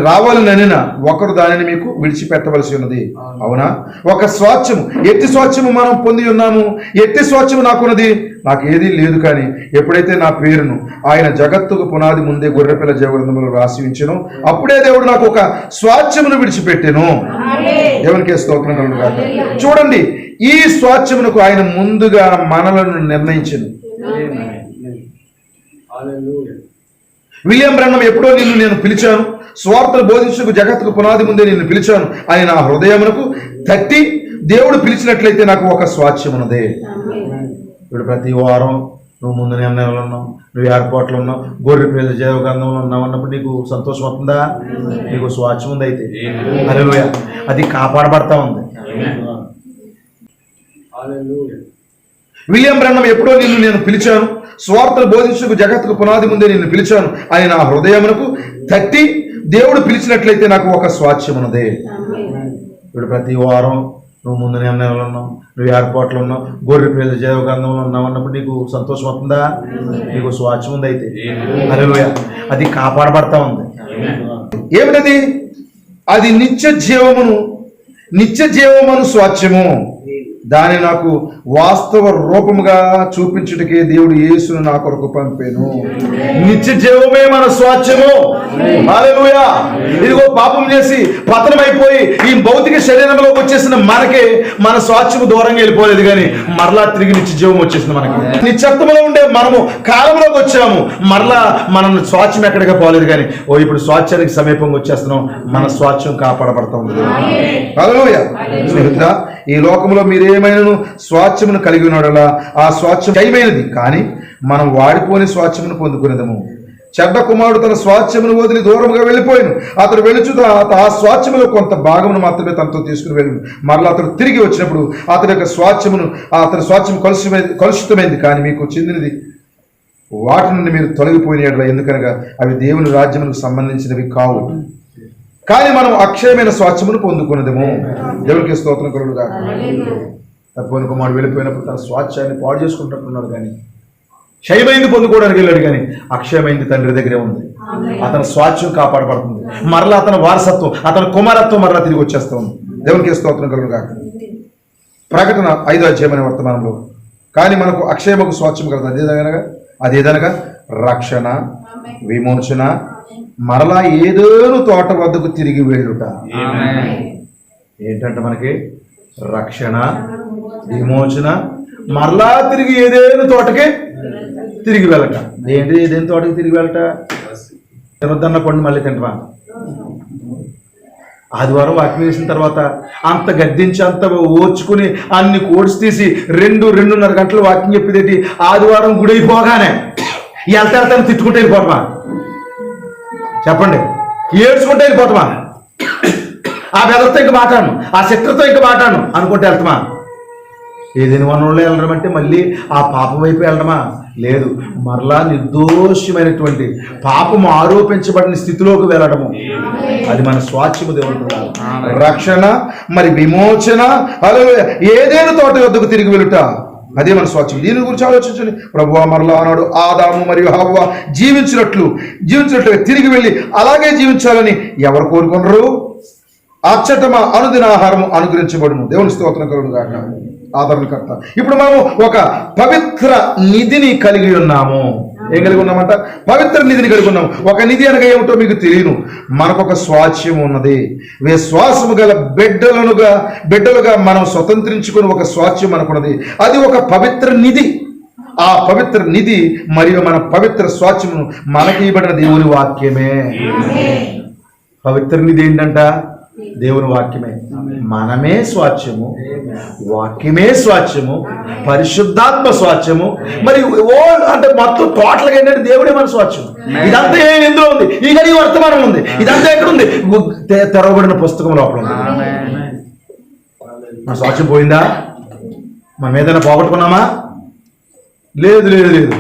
రావాలననిన ఒకరు దానిని మీకు విడిచిపెట్టవలసి ఉన్నది. అవునా? ఒక స్వాస్థ్యము. ఎట్టి స్వాస్థ్యము మనం పొంది ఉన్నాము? ఎట్టి స్వాస్థ్యము నాకున్నది? నాకు ఏదీ లేదు, కానీ ఎప్పుడైతే నా పేరును ఆయన జగత్తుకు పునాది ముందే గొర్రెపిల్ల జీవగ్రంథములో రాసి ఉంచెను, అప్పుడే దేవుడు నాకు ఒక స్వాస్థ్యమును విడిచిపెట్టెను. దేవునికి స్తోత్రం కలుగును గాక. చూడండి, ఈ స్వాస్థ్యమునకు ఆయన ముందుగా మనలను నిర్ణయించెను. విలియం బ్రన్నమ్ ఎప్పుడో నిన్ను నేను పిలిచాను, స్వార్థను బోధించుటకు జగత్తుకు పునాది ముందే నిన్ను పిలిచాను అని నా హృదయమునకు తట్టి దేవుడు పిలిచినట్లయితే నాకు ఒక స్వాస్థ్యం ఉన్నదే. ఇప్పుడు ప్రతి వారం నువ్వు ముందు నిర్ణయంలో ఉన్నావు, నువ్వు ఏర్పాట్లు ఉన్నావు, గొర్రె పిల్ల జీవగ్రంథంలో ఉన్నావు అన్నప్పుడు నీకు సంతోషం అవుతుందా? నీకు స్వాస్థ్యం ఉంది. అయితే హల్లెలూయా, అది కాపాడబడతా ఉంది. విలియం బ్రన్నమ్ ఎప్పుడో నిన్ను నేను పిలిచాను, స్వార్థను బోధించుటకు జగత్తుకు పునాది ముందే నిన్ను పిలిచాను అని నా హృదయమునకు తట్టి దేవుడు పిలిచినట్లయితే నాకు ఒక స్వాస్థ్యం ఉన్నదే. ఇప్పుడు ప్రతి వారం నువ్వు ముందు నిర్ణయంలో ఉన్నావు, నువ్వు ఏర్పాట్లు ఉన్నావు, గొర్రె పిల్ల జీవగ్రంథంలో ఉన్నావు అన్నప్పుడు నీకు సంతోషం అవుతుందా? నీకు స్వాస్థ్యం ఉంది. అయితే హల్లెలూయా, అది కాపాడబడతా ఉంది. ఏమిటది? అది నిత్య జీవమును స్వాస్థ్యము. దాన్ని నాకు వాస్తవ రూపముగా చూపించుటకే దేవుడు యేసును నా కొరకు పంపాను. నిత్య జీవమే మన స్వాస్థ్యము. హల్లెలూయా. ఇదిగో పాపం చేసి పతనమైపోయి ఈ భౌతిక శరీరంలోకి వచ్చేసిన మనకే మన స్వాస్థ్యము దూరంగా వెళ్ళిపోలేదు, కానీ మరలా తిరిగి నిత్య జీవం వచ్చేసింది మనకి. నిత్యత్వంలో ఉండే మనము కాలంలోకి వచ్చాము, మరలా మన స్వాస్థ్యం ఎక్కడికి పోలేదు, కానీ ఇప్పుడు స్వాస్థ్యానికి సమీపంగా వచ్చేస్తున్నాం. మన స్వాస్థ్యం కాపాడబడతా ఉంది. హల్లెలూయా. స్నేహితుడా, ఈ లోకంలో మీరేమైనా స్వాస్థ్యమును కలిగి ఉన్నాడలా ఆ స్వాస్థ్యం జయమైనది, కానీ మనం వాడిపోని స్వాస్థ్యమును పొందుకునేదము. చెడ్డ కుమారుడు తన స్వాస్థ్యమును వదిలి దూరంగా వెళ్ళిపోయాను. అతడు వెళుచుట ఆ స్వాస్థ్యములో కొంత భాగమును మాత్రమే తనతో తీసుకుని వెళ్ళను. మరలా అతడు తిరిగి వచ్చినప్పుడు అతని యొక్క స్వాస్థ్యం కలుషితమైంది, కానీ మీకు చెందినది వాటి నుండి మీరు తొలగిపోయిన, ఎందుకనగా అవి దేవుని రాజ్యమునకు సంబంధించినవి కావు, కానీ మనం అక్షయమైన స్వాస్థ్యమును పొందుకున్నదేమో. దేవునికి స్తోత్రం కలుగును గాక. తప్పని కుమారుడు వెళ్ళిపోయినప్పుడు తన స్వాస్థ్యాన్ని పాడు చేసుకుంటున్నాడు, కానీ క్షయమైంది పొందుకోవడానికి వెళ్ళాడు, కానీ అక్షయమైంది తండ్రి దగ్గరే ఉంది. అతని స్వాస్థ్యం కాపాడబడుతుంది. మరలా అతని వారసత్వం, అతని కుమారత్వం మరలా తిరిగి వచ్చేస్తూ ఉంది. దేవునికి స్తోత్రం కలుగును గాక. ప్రకటన 5వ అధ్యాయమైన వర్తమానంలో, కానీ మనకు అక్షయముకు స్వాస్థ్యం కలదు. అదేదనగా రక్షణ, విమోచన, మరలా ఏదోను తోట వద్దకు తిరిగి వెళ్ళుట. ఏంటంటే మనకి రక్షణ, విమోచన, మరలా తిరిగి ఏదేను తోటకి తిరిగి వెళ్ళట. ఏంటి దేని తోటకి తిరిగి వెళ్ళట? తినొద్దన్న పండు మళ్ళీ తింటరా? ఆదివారం వాక్యం వేసిన తర్వాత అంత గద్దించి అంత ఓర్చుకుని అన్ని కోడ్స్ తీసి 2-2:30 గంటలు వాక్యం చెప్పేదేంటి? ఆదివారం గుడి అయిపోగానే వెళ్తాను తిట్టుకుంటే వెళ్ళిపోతామా? చెప్పండి. ఏడ్చుకుంటే వెళ్ళిపోతామా? ఆ బెదర్తో ఇంకా మాట్లాడను, ఆ శత్రుతో ఇంకా మాట్లాడను అనుకుంటే వెళ్తామా? ఏదైనా వనంలో వెళ్ళడం అంటే మళ్ళీ ఆ పాపం వైపు వెళ్ళడమా? లేదు, మరలా నిర్దోషమైనటువంటి పాపము ఆరోపించబడిన స్థితిలోకి వెళ్ళడము. అది మన స్వాచ్ఛము. దేవుడు రక్షణ, మరి విమోచన, హల్లెలూయా. ఏదేను తోట వద్దకు తిరిగి వెళ్ళుట, అదే మన స్వాచ్ఛం. దీని గురించి ఆలోచించండి. ప్రభువా మరలా అన్నాడు, ఆదాము మరియు హవ్వ జీవించినట్లు తిరిగి వెళ్ళి అలాగే జీవించాలని ఎవరు కోరుకున్నారు? అచ్చటమ అనుదిన ఆహారము అనుగ్రహించబడును. దేవుని స్తోత్రం కలుగును గాక. ఆదరణకర్త. ఇప్పుడు మనం ఒక పవిత్ర నిధిని కలిగి ఉన్నాము. ఏం కలిగి ఉన్నామంట? పవిత్ర నిధిని కలిగి ఉన్నాము. ఒక నిధి అనగా ఏమిటో మీకు తెలియను. మనకొక స్వాచ్ఛం ఉన్నది. విశ్వాసము గల బిడ్డలుగా మనం స్వతంత్రించుకుని ఒక స్వాచ్ఛం మనకున్నది. అది ఒక పవిత్ర నిధి. ఆ పవిత్ర నిధి మరియు మన పవిత్ర స్వాచ్ఛమును మనకి ఇవ్వబడిన దేవుని వాక్యమే. పవిత్ర నిధి ఏంటంట? దేవుని వాక్యమే. మనమే స్వాచ్ఛము, వాక్యమే స్వాచ్ఛము, పరిశుద్ధాత్మ స్వాచ్ఛము. మరి అంటే మొత్తం టోటల్గా ఏంటంటే దేవుడే మన స్వాచ్ఛము. ఇదంతా ఎందులో ఉంది? ఈ గడి వర్తమానం ఉంది. ఇదంతా ఎక్కడ ఉంది? తెరవబడిన పుస్తకం లోపల ఉంది. మన స్వాచ్ఛం పోయిందా? మనం ఏదైనా పోగొట్టుకున్నామా? లేదు లేదు లేదు.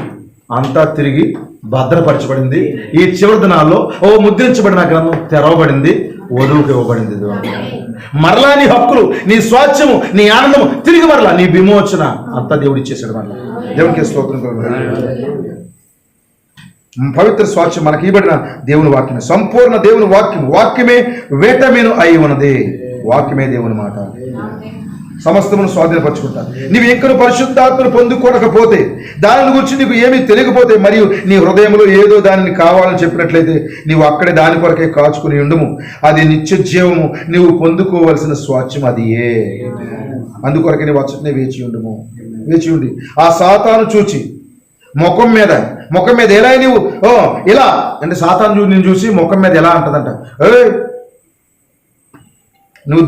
అంతా తిరిగి భద్రపరచబడింది. ఈ చివరి దినాల్లో ముద్రించబడిన గ్రంథం తెరవబడింది, వధువుకి ఇవ్వబడింది. మరలా నీ హక్కులు, నీ స్వాచ్ఛము, నీ ఆనందము తిరిగి మరలా నీ విమోచన అంతా దేవుడు ఇచ్చేసాడు. మరలా దేవునికి స్తోత్రం. పవిత్ర స్వాచ్ఛం మనకి ఇవ్వబడిన దేవుని వాక్యమే, సంపూర్ణ దేవుని వాక్యమే విటమిన్ అయి ఉన్నది. వాక్యమే దేవుని మాట. సమస్తమును స్వాధీనపరచుకుంటా. నీవు ఇంకను పరిశుద్ధాత్మను పొందుకోకపోతే, దాని గురించి నీకు ఏమీ తెలియకపోతే, మరియు నీ హృదయంలో ఏదో దానిని కావాలని చెప్పినట్లయితే నీవు అక్కడే దాని కొరకే కాచుకుని ఉండుము. అది నిత్య జీవము. నీవు పొందుకోవలసిన స్వాచ్ఛం అది. అందుకొరకే నీవు వచ్చటనే వేచి ఉండి ఆ సాతాను చూచి ముఖం మీద ఎలా నీవు ఇలా అంటే సాతాను నేను చూసి ముఖం మీద ఎలా అంటదంట, నువ్వు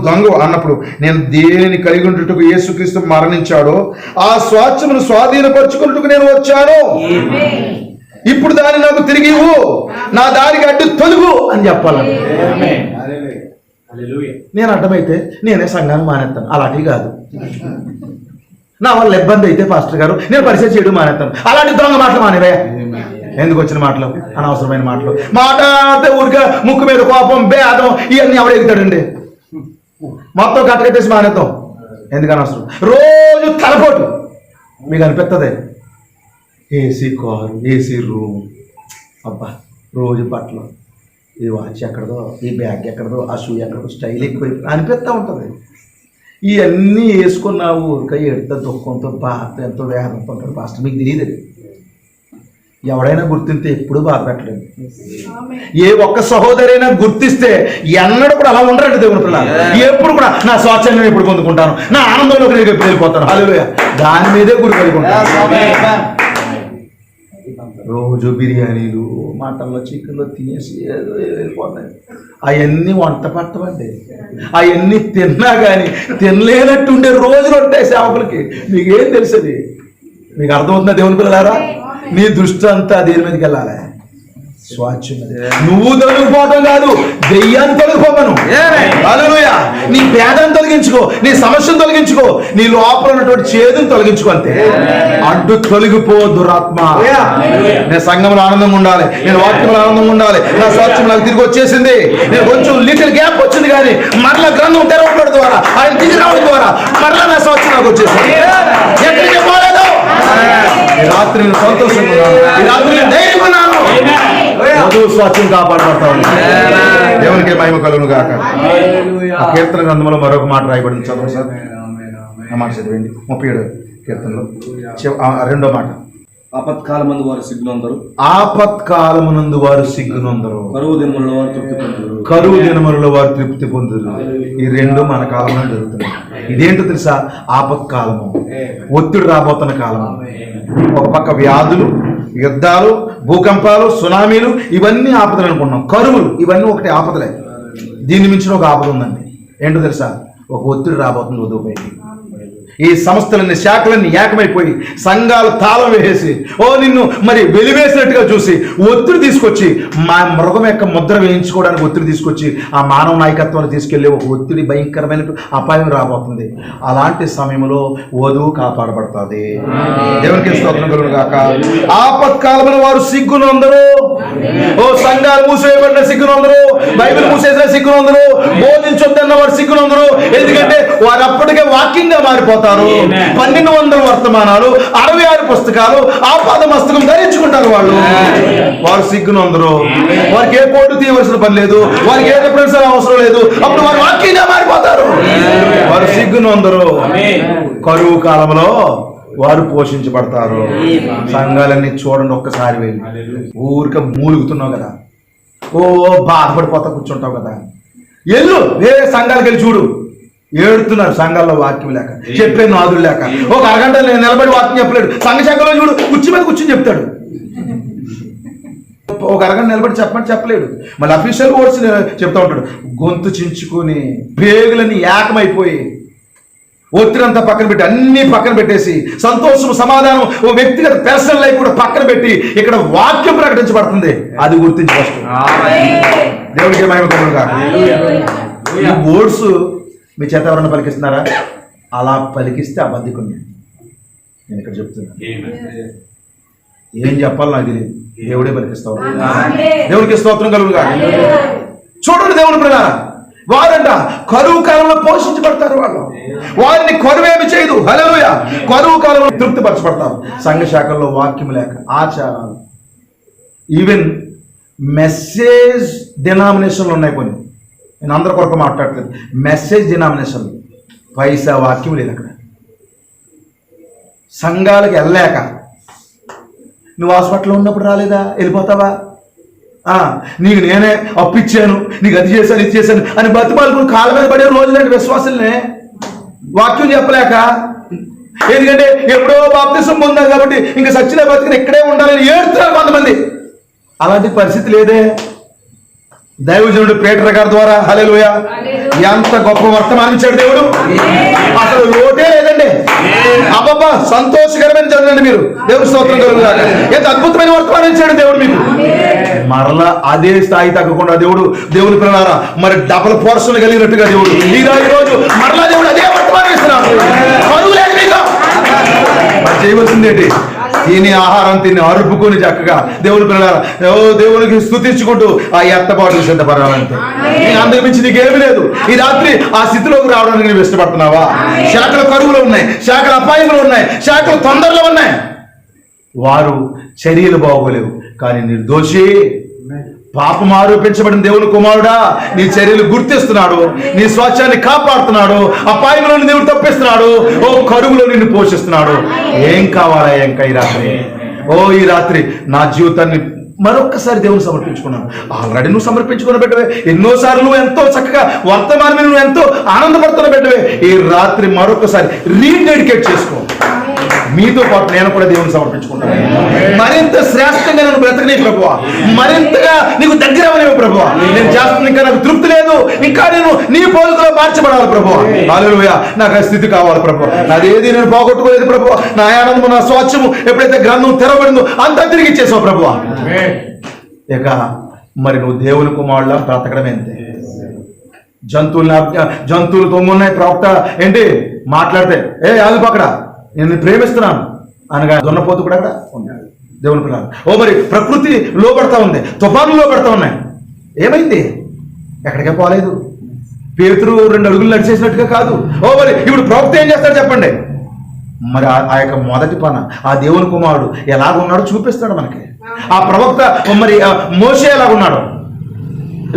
దొంగవు అన్నప్పుడు, నేను దేనిని కలిగి ఉండుటకు యేసుక్రీస్తు మరణించాడో ఆ స్వాచ్ఛమును స్వాధీనపరచుకున్నట్టుకు నేను వచ్చాను. ఇప్పుడు దాన్ని నాకు తిరిగి ఇవ్వు, నా దారికి అడ్డు తొలుగు అని చెప్పాలని. నేను అడ్డమైతే నేనే సంఘాన్ని మానేస్తాను. అలాంటివి కాదు. నా వల్ల ఇబ్బంది అయితే పాస్టర్ గారు నేను పరిచయం చేయడం మానేస్తాను. అలాంటి దొంగ మాటలు మానేవే. ఎందుకు వచ్చిన మాటలు? అనవసరమైన మాటలు మాట్లాడితే ఊరికే ముక్కు మీద కోపం, భేదం ఇవన్నీ ఎవడెగుతాడండి? మొత్తం కట్టకట్టేసి మానేద్దాం. ఎందుకు అనవసరం? రోజు తలపోటు మీకు అనిపిస్తుంది. ఏసీ కారు, ఏసీ రూమ్, అబ్బా రోజు బట్టలు, ఈ వాచ్ ఎక్కడదో, ఈ బ్యాగ్ ఎక్కడదో, ఆ షూ ఎక్కడదో, స్టైల్ ఎక్కువ అనిపిస్తూ ఉంటుంది. ఇవన్నీ వేసుకున్నావు ఊరిక ఎడితే దుఃఖంతో, బాధ ఎంతో వేదంతో ఉంటాడు. పాస్టర్ మీకు తెలియదు. ఎవడైనా గుర్తిస్తే ఎప్పుడు బాధ పెట్టలేదు. ఏ ఒక్క సహోదరైనా గుర్తిస్తే ఎన్నడూ కూడా అలా ఉండరండి దేవుని పిల్లలు. ఎప్పుడు కూడా నా స్వాచ్ఛాన్ని ఎప్పుడు పొందుకుంటాను, నా ఆనందంలోకి నేను ఎప్పుడు వెళ్ళిపోతాను. హల్లెలూయా. దాని మీదే గురి కలిగిపోతాను. రోజు బిర్యానీలు, మటన్లో, చికెన్లో తినేసి ఏదో వెళ్ళిపోతాయి. అవన్నీ వంట పట్టవండి. అవన్నీ తిన్నా కానీ తినలేనట్టు ఉండే రోజులు ఉంటాయి సేవకులకి. మీకేం తెలుసది? మీకు అర్థమవుతుందా దేవుని పిల్లలారా? నీ దృష్టి అంతా దేని మీదకి వెళ్ళాలి? స్వాచ్ఛం. నువ్వు తొలగిపోవటం కాదు, దెయ్యాన్ని తొలగిపోమను. హల్లెలూయా. నీ పేదను తొలగించుకో, నీ సమస్యను తొలగించుకో, నీ లోపల ఉన్నటువంటి చేదును తొలగించుకో, అంతే. అడ్డు తొలగిపో దురాత్మ. నేను సంఘంలో ఆనందంగా ఉండాలి, నేను వాక్యంలో ఆనందంగా ఉండాలి, నా స్వాచ్ఛం నాకు తిరిగి వచ్చేసింది, నేను కొంచెం లిటిల్ గ్యాప్ వచ్చింది కానీ మరలా గ్రంథం తెరవడం ద్వారా, ఆయన తిరిగి రావడం ద్వారా మరలా నా స్వాచ్ఛం నాకు వచ్చేసింది. ఎక్కడికి పోలేదు. ఈ రాత్రి నేను సంతోషంగా ఉన్నాను, ఈ రాత్రి నేను ధైర్యంగా ఉన్నాను. స్వాచ్ఛం కాపాడబడతా ఉన్నాను. దేవునికి మహిమ కలుగును గాక. కీర్తన గ్రంథంలో మరొక మాట రాయబడింది. చదువు సార్. ఆ మాట చదివండి. 37 కీర్తనలో రెండో మాట. ఆపత్కాలమందు వారు సిగ్గునందరు, ఆపత్కాలమునందు వారు సిగ్గునందరు, కరువు దినములలో వారు తృప్తి పొందుదురు, కరువు దినములలో వారు తృప్తి పొందుదురు. ఈ రెండు మన కాలంలో జరుగుతున్నాయి. ఇదేంటో తెలుసా? ఆపత్కాలము, ఒత్తిడి రాబోతున్న కాలము. ఒక పక్క వ్యాధులు, యుద్ధాలు, భూకంపాలు, సునామీలు, ఇవన్నీ ఆపదలు అనుకుంటున్నాం. కరువులు, ఇవన్నీ ఒకటి ఆపదలే. దీన్ని మించిన ఒక ఆపద ఉందండి. ఏంటో తెలుసా? ఒక ఒత్తిడి రాబోతుంది వధువుపైకి. ఈ సంస్థలన్నీ, శాఖలన్నీ ఏకమైపోయి సంఘాలు తాళం వేసేసి నిన్ను మరి వెలివేసినట్టుగా చూసి ఒత్తిడి తీసుకొచ్చి, మా మృగం యొక్క ముద్ర వేయించుకోవడానికి ఒత్తిడి తీసుకొచ్చి ఆ మానవ నాయకత్వాన్ని తీసుకెళ్లే ఒక ఒత్తిడి, భయంకరమైన అపాయం రాబోతుంది. అలాంటి సమయంలో వధువు కాపాడబడుతుంది. దేవునికి స్తోత్రం కలుగును గాక. ఆపత్కాలమైన వారు సిగ్గునందరు. సంఘాలు మూసివేయబడిన సిగ్గునందరు, బైబిల్ మూసేసిన సిగ్గునందరు, బోధించొద్దన్న వారు సిగ్గునందరు. ఎందుకంటే వారు అప్పటికే వాక్యంగా మారిపోతారు. 1200 వర్తమానాలు, 66 పుస్తకాలు, ఆపాద మస్తకం ధరించుకుంటారు. వారు సిగ్గునందరు. వారికి ఏ కోర్టు తీయవలసిన పని లేదు, వారికి ఏ రిఫరెన్స్ అవసరం లేదు. అప్పుడు వారు వాక్యంగా మారిపోతారు. వారు సిగ్గునందరు. కరువు కాలంలో వారు పోషించబడతారు. సంఘాలన్నీ చూడండి, ఒక్కసారి వెళ్ళి ఊరికే మూలుగుతున్నావు కదా, బాధపడిపోతా కూర్చుంటావు కదా, ఎల్లు వేరే సంఘాలకు వెళ్ళి చూడు. ఏడుతున్నారు సంఘాల్లో వాక్యం లేక, చెప్పే నాదులు లేక. ఒక అరగంట నిలబడి వాక్యం చెప్పలేడు. సంఘ శాఖలో చూడు, కుర్చీ మీద కూర్చొని చెప్తాడు. ఒక అరగంట నిలబడి చెప్పలేడు. మళ్ళీ అఫీషియల్ వర్డ్స్ చెప్తా ఉంటాడు. గొంతు చించుకొని పేగులని ఏకమైపోయి ఒత్తిడి అంతా పక్కన పెట్టి, అన్ని పక్కన పెట్టేసి, సంతోషం, సమాధానం, ఓ వ్యక్తిగత పర్సనల్ లైఫ్ కూడా పక్కన పెట్టి ఇక్కడ వాక్యం ప్రకటించబడుతుంది. అది గుర్తించి ఫస్ట్ దేవుడికి మహిమ కలుగును గాక. ఈ వర్డ్స్ మీ చేత ఎవరన్నా పలికిస్తున్నారా? అలా పలికిస్తే అబద్ధికుని. నేను ఇక్కడ చెప్తున్నా, ఏం చెప్పాలి నాకు తెలియదు. దేవుడే పలికిస్తావు. దేవుడికి స్తోత్రం కలుగును గాక. చూడండి దేవుని ప్రజలారా, వారంట కరువు కాలంలో పోషించబడతారు. వారిని కరువేమి చేయదు. హల్లెలూయా. కరువు కాలంలో తృప్తిపరచబడతారు. సంఘ శాఖల్లో వాక్యం లేక, ఆచారాలు, ఈవెన్ మెసేజ్ డినామినేషన్లు ఉన్నాయి కొన్ని. నేను అందరి కొరకు మాట్లాడలేదు. మెసేజ్ డినామినేషన్, పైసా వాక్యం లేదు అక్కడ. సంఘాలకు వెళ్ళలేక, నువ్వు హాస్పిటల్లో ఉన్నప్పుడు రాలేదా, వెళ్ళిపోతావా? నీకు నేనే అప్పిచ్చాను, నీకు అది చేశాను, ఇది చేశాను అని బతిమాలుకుని కాళ్ళ మీద పడే రోజులంటే విశ్వాసులనే. వాక్యం చెప్పలేక, ఎందుకంటే ఎప్పుడో బాప్తిసం పొందారు కాబట్టి ఇంకా సచ్చిన బతికిన ఇక్కడే ఉండాలని ఏడుతున్నారు కొంతమంది. అలాంటి పరిస్థితి లేదే. దైవజనుడు పేటర్ గారి ద్వారా హల్లెలూయా ఎంత గొప్ప వర్తమానం ఇచ్చాడు దేవుడు. అసలు లోటే లేదండి. అబ్బబ్బా, సంతోషకరమైన చదవండి మీరు. దేవుడు స్తోత్రం కలుగుగాక. ఎంత అద్భుతమైన వర్తమానం ఇచ్చాడు దేవుడు మీకు. మరలా అదే స్థాయి తగ్గకుండా దేవుని పిల్లలారా, మరి డబుల్ పోర్షన్ కలిగినట్టుగా దేవుడు ఈ రోజు మరలా దేవుడు అదే వర్తమానం ఇస్తున్నాడు. కరువు లేదు మీకు. చేయవలసిందేంటి? తిని ఆహారం తిని అరుపుకొని చక్కగా దేవుని పిల్లలారా దేవునికి స్తుతించుకుంటూ ఆ ఎత్తబాటు సిద్ధపడాలంటే అందుకు మించి నీకేమీ లేదు. ఈ రాత్రి ఆ స్థితిలోకి రావడానికి నువ్వు ఇష్టపడుతున్నావా? శాఖల కరువులు ఉన్నాయి, శాఖల అపాయములు ఉన్నాయి, శాఖలు తొందరలో ఉన్నాయి. వారు చర్యలు బాగోలేవు, కానీ నిర్దోషి, పాపం ఆరోపించబడిన దేవుని కుమారుడా, నీ చర్యలు గుర్తిస్తున్నాడు, నీ స్వాస్థ్యాన్ని కాపాడుతున్నాడు, అపాయంలో దేవుడు తప్పిస్తున్నాడు, కరువులో నిన్ను పోషిస్తున్నాడు. ఏం కావాలా ఇంకా ఈ రాత్రి? ఈ రాత్రి నా జీవితాన్ని మరొక్కసారి దేవుని సమర్పించుకున్నాను. ఆల్రెడీ నువ్వు సమర్పించుకున్న బిడ్డవే. ఎన్నోసార్లు నువ్వు ఎంతో చక్కగా వర్తమానం నువ్వు ఎంతో ఆనందపడుతున్న బిడ్డవే. ఈ రాత్రి మరొకసారి రీడెడికేట్ చేసుకో. మీతో పాటు నేను కూడా దేవుని సమర్పించుకుంటాను. మరింత శ్రేష్టంగా నన్ను బ్రతకని ప్రభువా, మరింతగా నీకు దగ్గర అవలేవు ప్రభువా. నేను చేస్తున్న ఇంకా నాకు తృప్తి లేదు, ఇంకా నేను నీ పోలికలో మార్చబడాలి ప్రభువా. హల్లెలూయా. నాకు ఆ స్థితి కావాలి ప్రభువా. నాదేది నేను పోగొట్టుకోలేదు ప్రభువా. నా ఆనందము, నా స్వాచ్ఛము ఎప్పుడైతే గ్రంథం తెరవబడిందో అంతా తిరిగి ఇచ్చేసావు ప్రభువా. ఇక మరి నువ్వు దేవుని కుమారులా బ్రతకడం ఎంతే. జంతువులు తొమ్మున్నాయి. ప్రవక్త ఏంటి మాట్లాడితే ఆగు పక్కడ, నేను ప్రేమిస్తున్నాను అనగా దున్నపోతు కూడా అక్కడ ఉన్నాడు. దేవుని పిల్లలు మరి ప్రకృతి లోపడతా ఉంది, తుఫానులు లోపడతా ఉన్నాయి. ఏమైంది? ఎక్కడికే పోలేదు. పేతురు 2 అడుగులు నడిచేసినట్టుగా కాదు. మరి ఇప్పుడు ప్రవక్త ఏం చేస్తాడు చెప్పండి? మరి ఆ యొక్క మొదటి పన ఆ దేవుని కుమారుడు ఎలాగున్నాడో చూపిస్తాడు మనకి. ఆ ప్రవక్త మరి మోషే ఎలాగున్నాడు,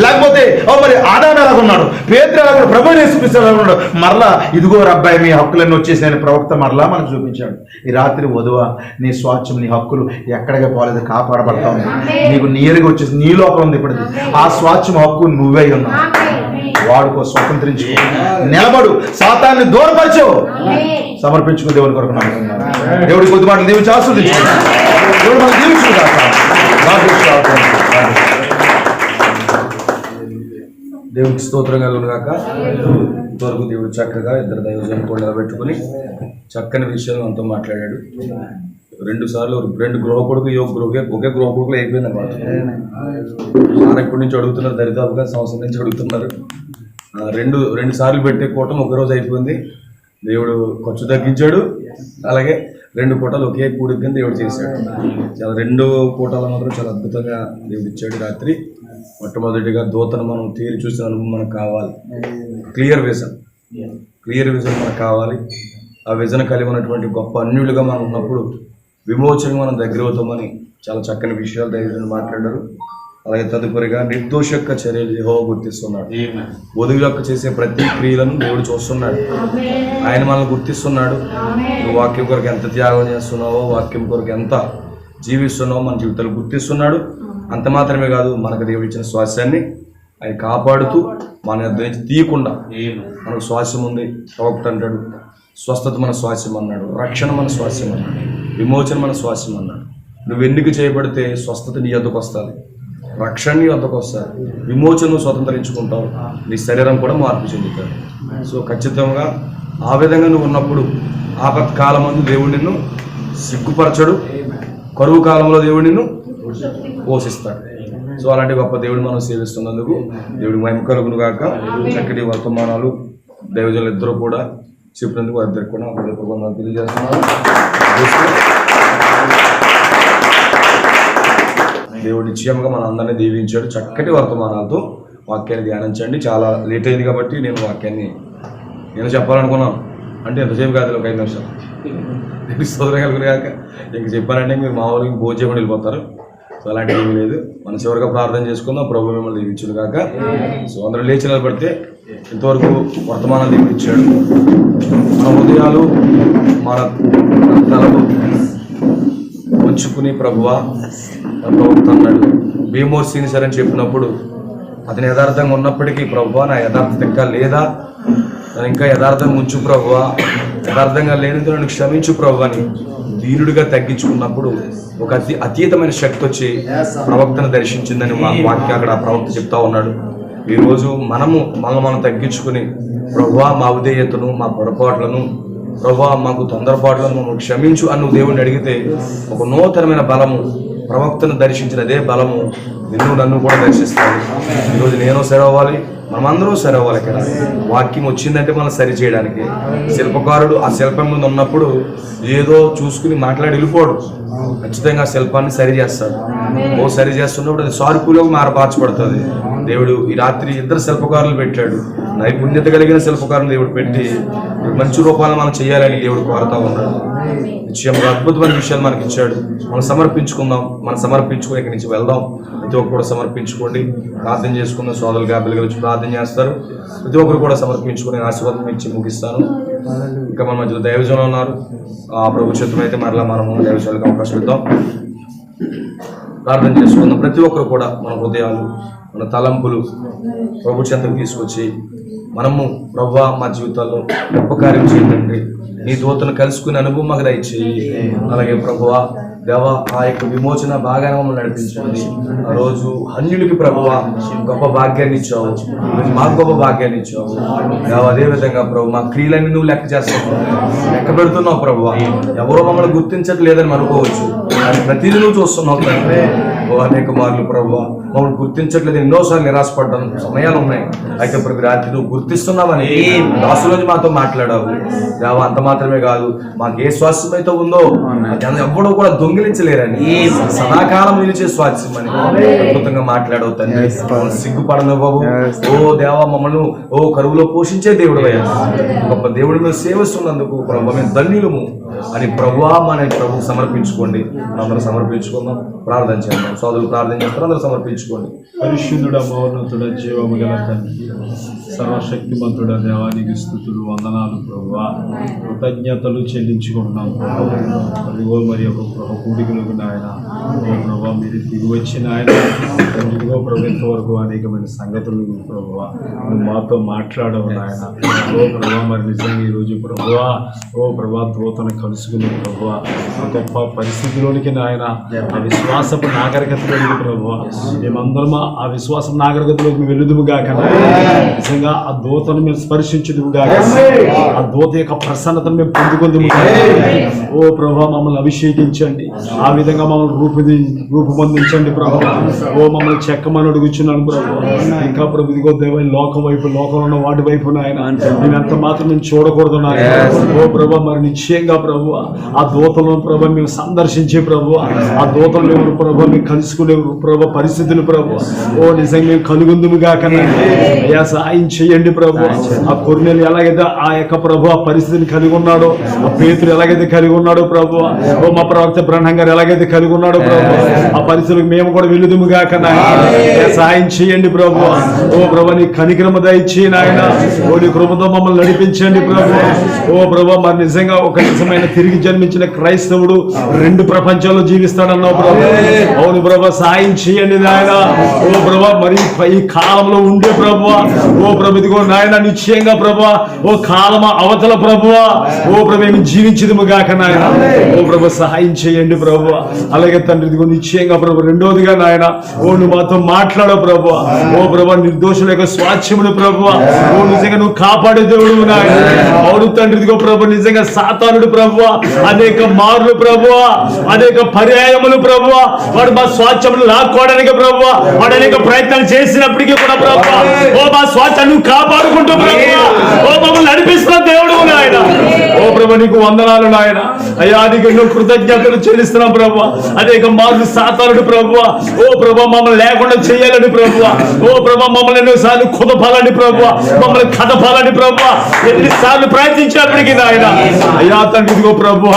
లేకపోతే మరి ఆదాము ఎలాగ ఉన్నాడు, పేతురు ఎలాగ ఉన్నాడు, ప్రభువుని యేసుక్రీస్తు ఎలాగ ఉన్నాడు. మరలా ఇదిగో అబ్బాయి మీ హక్కులన్నీ వచ్చేసి నేను ప్రవక్త మరలా మనకు చూపించాడు. ఈ రాత్రి వధువ నీ స్వాచ్ఛం, నీ హక్కులు ఎక్కడికి పోలేదు, కాపాడబడతావు. నీకు నీరుగా వచ్చేసి నీ లోపల ఉంది. ఇప్పుడు ఆ స్వాచ్ఛం హక్కు నువ్వే ఉన్నావు. వాడుకో, స్వతంత్రించుకో, నిలబడు, సాతాన్ని దూరపరచు, సమర్పించుకుని దేవుని కొరకు నమ్ముకున్నాను. దేవుడి కొద్ది మాటలు దీవించి ఆస్వాదించుకున్నాను. దేవుడు మనం దీవించుకుంటాం. దేవుడికి స్తోత్రం కలుగును గాక. ఇంతవరకు దేవుడు చక్కగా ఇద్దరు దైవజనులు కూడా నిలబెట్టుకుని చక్కని విషయాలు మనతో మాట్లాడాడు. 2 సార్లు 2 గృహ కొడుకు ఒకే గృహ కొడుకులు అయిపోయింది అనమాట. ఎప్పటి నుంచి అడుగుతున్నారు, దరిదాపుగా సంవత్సరం నుంచి అడుగుతున్నారు. 2 సార్లు పెట్టే కూటం ఒక రోజు అయిపోయింది. దేవుడు ఖర్చు తగ్గించాడు. అలాగే 2 కూటలు ఒకే కూడికి దేవుడు చేశాడు. చాలా 2 కూటాలు మాత్రం చాలా అద్భుతంగా దేవుడు ఇచ్చాడు. రాత్రి మొట్టమొదటిగా దూతను మనం తీరి చూసిన అనుభవం మనకు కావాలి. క్లియర్ విజన్ మనకు కావాలి. ఆ విజన్ కలిగి ఉన్నటువంటి గొప్ప అన్యులుగా మనం ఉన్నప్పుడు విమోచనగా మనం దగ్గర అవుతామని చాలా చక్కని విషయాలు దైవజనులు మాట్లాడారు. అలాగే తదుపరిగా నిర్దోష యొక్క చర్యలు యెహోవా గుర్తిస్తున్నాడు. వధువు యొక్క చేసే ప్రతి క్రియలను దేవుడు చూస్తున్నాడు. ఆయన మనల్ని గుర్తిస్తున్నాడు. నువ్వు వాక్యం కొరకు ఎంత త్యాగం చేస్తున్నావో, వాక్యం కొరకు ఎంత జీవిస్తున్నావో మన జీవితాలు గుర్తిస్తున్నాడు. అంత మాత్రమే కాదు, మనకు దేవుడు ఇచ్చిన శ్వాసాన్ని ఆయన కాపాడుతూ మన నుంచి తీయకుండా మనకు శ్వాసం ఉంది. ప్రవక్త అంటాడు, స్వస్థత మన శ్వాసం అన్నాడు, రక్షణ మన శ్వాసం అన్నాడు, విమోచన మన శ్వాసం అన్నాడు. నువ్వు ఎన్నిక చేయబడితే స్వస్థత నీ వద్దకు వస్తుంది, రక్షణ నీ వద్దకు వస్తుంది, విమోచన స్వతంత్రించుకుంటావు, నీ శరీరం కూడా మార్పు చెందుతాడు. సో ఖచ్చితంగా ఆ విధంగా నువ్వు ఉన్నప్పుడు ఆపత్కాలం ముందు దేవుడు నిన్ను సిగ్గుపరచడు, కరువు కాలంలో దేవుడు నిన్ను పోషిస్తాడు. సో అలాంటి గొప్ప దేవుడు మనం సేవిస్తున్నందుకు దేవుడి మహిమ కలుగును గాక. చక్కటి వర్తమానాలు దైవజనులు ఇద్దరు కూడా చెప్పినందుకు వారిద్దరికి కూడా హృదయపూర్వకంగా తెలియజేస్తున్నాను. దేవుడు నిశ్చయంగా మన అందరినీ దీవించాడు. చక్కటి వర్తమానాలతో వాక్యాన్ని ధ్యానించండి. చాలా లేట్ అయింది కాబట్టి నేను వాక్యాన్ని చెప్పాలనుకున్నాను. అంటే ఎంతసేపు కాదు, ఒక 5 నిమిషాలు స్తోత్రం కలుగును గాక. ఇంక చెప్పాలంటే మీరు మామూలుగా భోజనం వెళ్ళిపోతారు. సో అలాంటివి ఏమీ లేదు. మనం చివరిగా ప్రార్థన చేసుకుందాం. ప్రభు మిమ్మల్ని దీవించును గాక. సో అందరూ లేచి నిలబడితే ఇంతవరకు వర్తమానం దీవించాడు. మన హృదయాలు మన తలలు ఉంచుకుని ప్రభువా ప్రవక్త అన్నాడు, భీమోర్ సీనిసర్ అని చెప్పినప్పుడు అతని యథార్థంగా ఉన్నప్పటికీ ప్రభువా నా యథార్థత ఇంకా లేదా, నన్ను ఇంకా యథార్థంగా ఉంచు ప్రభువా, యథార్థంగా లేనిది నన్ను క్షమించు ప్రభు అని దీనుడిగా తగ్గించుకున్నప్పుడు ఒక అతీతమైన శక్తి వచ్చి ప్రవక్తను దర్శించిందని వాక్యం అక్కడ ప్రవక్త చెప్తా ఉన్నాడు. ఈరోజు మనం తగ్గించుకుని ప్రభువా మా ఉదయతను, మా పొరపాట్లను, ప్రభువా మాకు తొందరపాట్లను మమ్మల్ని క్షమించు అని నువ్వు దేవుడిని అడిగితే ఒక నూతనమైన బలము, ప్రవక్తను దర్శించిన అదే బలము నన్ను కూడా దర్శిస్తాడు. ఈరోజు నేను సరవ్వాలి, మనమందరూ సరవ్వాలి. ఇక్కడ వాక్యం వచ్చిందంటే మనం సరి చేయడానికి. శిల్పకారుడు ఆ శిల్పం ముందు ఉన్నప్పుడు ఏదో చూసుకుని మాట్లాడి వెళ్ళిపోడు. ఖచ్చితంగా శిల్పాన్ని సరి చేస్తాడు. సరి చేస్తున్నప్పుడు అది సార్పులో మార్చబడుతుంది. దేవుడు ఈ రాత్రి 2 శిల్పకారులు పెట్టాడు. నైపుణ్యత కలిగిన శిల్పకారులు దేవుడు పెట్టి మంచి రూపాలను మనం చేయాలని దేవుడు కోరుతా ఉన్నాడు. నిశ్చయంగా అద్భుతమైన విషయాలు మనకి ఇచ్చాడు. మనం సమర్పించుకుందాం. మనం సమర్పించుకుని ఇక్కడి నుంచి వెళ్దాం. ప్రతి ఒక్కరు కూడా సమర్పించుకోండి, ప్రార్థన చేసుకుందాం. సోదరులు గాబిలుగా వచ్చి ప్రార్థన చేస్తారు. ప్రతి ఒక్కరు కూడా సమర్పించుకుని ఆశీర్వాదం ఇచ్చి ముగిస్తాను. ఇంకా మన మధ్యలో దైవజనులు ఉన్నారు. ఆ ప్రభు చిత్తం అయితే మరలా మనము దైవజనులకు అవకాశం ఇద్దాం. ప్రార్థన చేసుకుందాం. ప్రతి ఒక్కరు కూడా మన హృదయాలు, మన తలంపులు ప్రభు చెంతకు తీసుకొచ్చి మనము ప్రభువా మా జీవితాల్లో గొప్ప కార్యం చేయండి, నీ దూతను కలుసుకునే అనుభవం మాకు దయచేయి. అలాగే ప్రభువా దేవా ఆ యొక్క విమోచన బాగానే మమ్మల్ని నడిపించండి. ఆ రోజు అన్యులకి ప్రభువా గొప్ప భాగ్యాన్ని ఇచ్చావు, మాకు గొప్ప భాగ్యాన్ని ఇచ్చావు దేవా. అదేవిధంగా ప్రభు మా క్రియలన్నీ నువ్వు లెక్క చేస్తావు, లెక్క పెడుతున్నావు ప్రభువా. ఎవరో మమ్మల్ని గుర్తించట్లేదని అనుకోవచ్చు, కానీ ప్రతిదీ నువ్వు చూస్తున్నావు తండ్రి. అనేక మార్లు ప్రభువా మమ్మల్ని గుర్తించట్లేదు, ఎన్నోసార్లు నిరాశపడ్డాను సమయాలు ఉన్నాయి. అయితే ప్రభు రాత్రి నువ్వు గుర్తిస్తున్నావని దాసులోంచి మాతో మాట్లాడావు దేవా. అంత మాత్రమే కాదు, మాకు ఏ స్వాస్థ్యం అయితే ఉందో ఎవడో కూడా దొంగిలించలేరని, సదాకాలం నిలిచే స్వాస్థ్యం అని అద్భుతంగా మాట్లాడవు తండ్రి. సిగ్గుపడను బాబు. ఓ దేవా మమ్మల్ని కరువులో పోషించే దేవుడు అయ్యా, గొప్ప దేవుడు మేము సేవిస్తున్నందుకు ప్రభు మేము ధన్యులము అని ప్రభువా మన ప్రభు సమర్పించుకోండి. మనందరం సమర్పించుకుందాం, ప్రార్థన చేద్దాం. సోదరులు ప్రార్థన చేస్తారు, అందరూ సమర్పించుకోండి. పరిశుద్ధుడ మౌనతుడ జీవము గల తండ్రి, సర్వశక్తిమంతుడ దేవానికి స్థుతులు వందనాలు ప్రభువా, కృతజ్ఞతలు చెల్లించుకుంటున్నాం ప్రభువా. అదిగో మరి ఒక గృహ కూడికలకు నాయన ఓ ప్రభా మీరు దిగి వచ్చిన ఆయన ఇదిగో ప్రభు ఇంతవరకు అనేకమైన సంగతులు ప్రభువా నువ్వు మాతో మాట్లాడవు నాయన. ఓ ప్రభా మరి నిజంగా ఈరోజు ప్రభువా ఓ ప్రభా దూతను కలుసుకుని ప్రభువా ఆ గొప్ప పరిస్థితిలోనికి నాయన ఆ విశ్వాసపు నాగరికతలోకి ప్రభువా మేమందరం ఆ విశ్వాస నాగరికతలోకి వెలుదుము గాక. నిజంగా ఆ దూతను మేము స్పర్శించుదుము గాక, ఆ దూత యొక్క ప్రసన్నతను మేము పొందుకుందుము. ఓ ప్రభా మమ్మల్ని అభిషేకించండి, ఆ విధంగా మమ్మల్ని రూపొందించండి ప్రభా. ఓ మమ్మల్ని చెక్కమని అడుగుచున్నాను ప్రభు. ఇంకా ప్రభు ఇదిగో దేవ లోకం వైపు లోకంలో ఉన్న వాటి వైపు నాయన నేను ఎంత మాత్రం నేను చూడకూడదు నాయన. ఓ ప్రభా మరి నిశ్చయంగా ప్రభు ఆ దూతలను ప్రభు మేము సందర్శించే ప్రభు, ఆ దూతలు మేము ప్రభు మేము కలుసుకునే ప్రభు పరిస్థితులు ప్రభు ఓ నిజంగా మేము కలుగుందుము గాక. అయ్యా సాయం చేయండి ప్రభు. ఆ కొర్నేలు ఎలాగైతే ఆ యొక్క ప్రభు ఆ పరిస్థితిని కలిగి ఉన్నాడో, ఆ పేతురు ఎలాగైతే కలిగి ఉన్నాడో ప్రభు, ఓ మా ప్రవక్త బ్రహ్మం గారు ఎలాగైతే కలిగి ఉన్నాడో ప్రభు, ఆ పరిస్థితులకు మేము కూడా వెలుదుము గాక. సహాయం చేయండి ప్రభు. ఓ ప్రభు నీ కనికరము దయచేయి నాయన. ఓ నీ కృపతో మమ్మల్ని నడిపించండి ప్రభు. ఓ ప్రభు మరి నిజంగా ఒక నిజమైన తిరిగి జన్మించిన క్రైస్తవుడు రెండు ప్రపంచాల్లో జీవిస్తాడన్నావు ప్రభు. అవును ప్రభు సాయం చేయండి నాయన. ఓ ప్రభు మరి ఈ కాలంలో ఉండే ప్రభు, ఓ ప్రభు ఇదిగో నాయన నిశ్చయంగా ప్రభు ఓ కాలమ అవతల ప్రభు, ఓ ప్రభు ఏమి జీవించదుము గాక నాయన. ఓ ప్రభు సహాయం చేయండి ప్రభు. అలాగే తండ్రి ఇదిగో నిశ్చయంగా ప్రభు రెండోదిగా నాయన ఓ నువ్వు మాతో మాట్లాడవు ప్రభు. ఓ ప్రభు నిర్దోషుల యొక్క స్వాచ్ఛములు ప్రభు, ఓ నిజంగా నువ్వు కాపాడే దేవుడు నాయన. అవును తండ్రి ఇదిగో ప్రభు నిజంగా సాతానుడు ప్రభు అనేక మార్లు ప్రభు, అనేక పర్యాయములు ప్రభు వాడు మా స్వాచ్ఛములు లాక్కోవడానికి ప్రభు వాడు అనేక ప్రయత్నాలు చేసినప్పటికీ కూడా ప్రభు ఓ మా స్వాచ్ఛ నువ్వు కాపాడుకుంటూ ప్రభు ఓ మమ్మల్ని నడిపిస్తున్న దేవుడు నాయన. ఓ ప్రభు నీకు వందనాలు నాయన. అయ్యా నీకు ఎన్నో కృతజ్ఞతలు చెల్లిస్తున్నాం ప్రభు. అనేక మార్లు సాతానుడు ప్రభు ఓ ప్రభు మమ్మల్ని లేకుండా చేయాలని ప్రభు, ఓ ప్రభు మమ్మల్ని ఎన్నోసార్లు కుదపాలని ప్రభు, మమ్మల్ని కదపాలని ప్రభు ఎన్నిసార్లు ప్రయత్నించినప్పటికీ నాయన అయ్యా తండ్రి ఇదిగో ప్రభు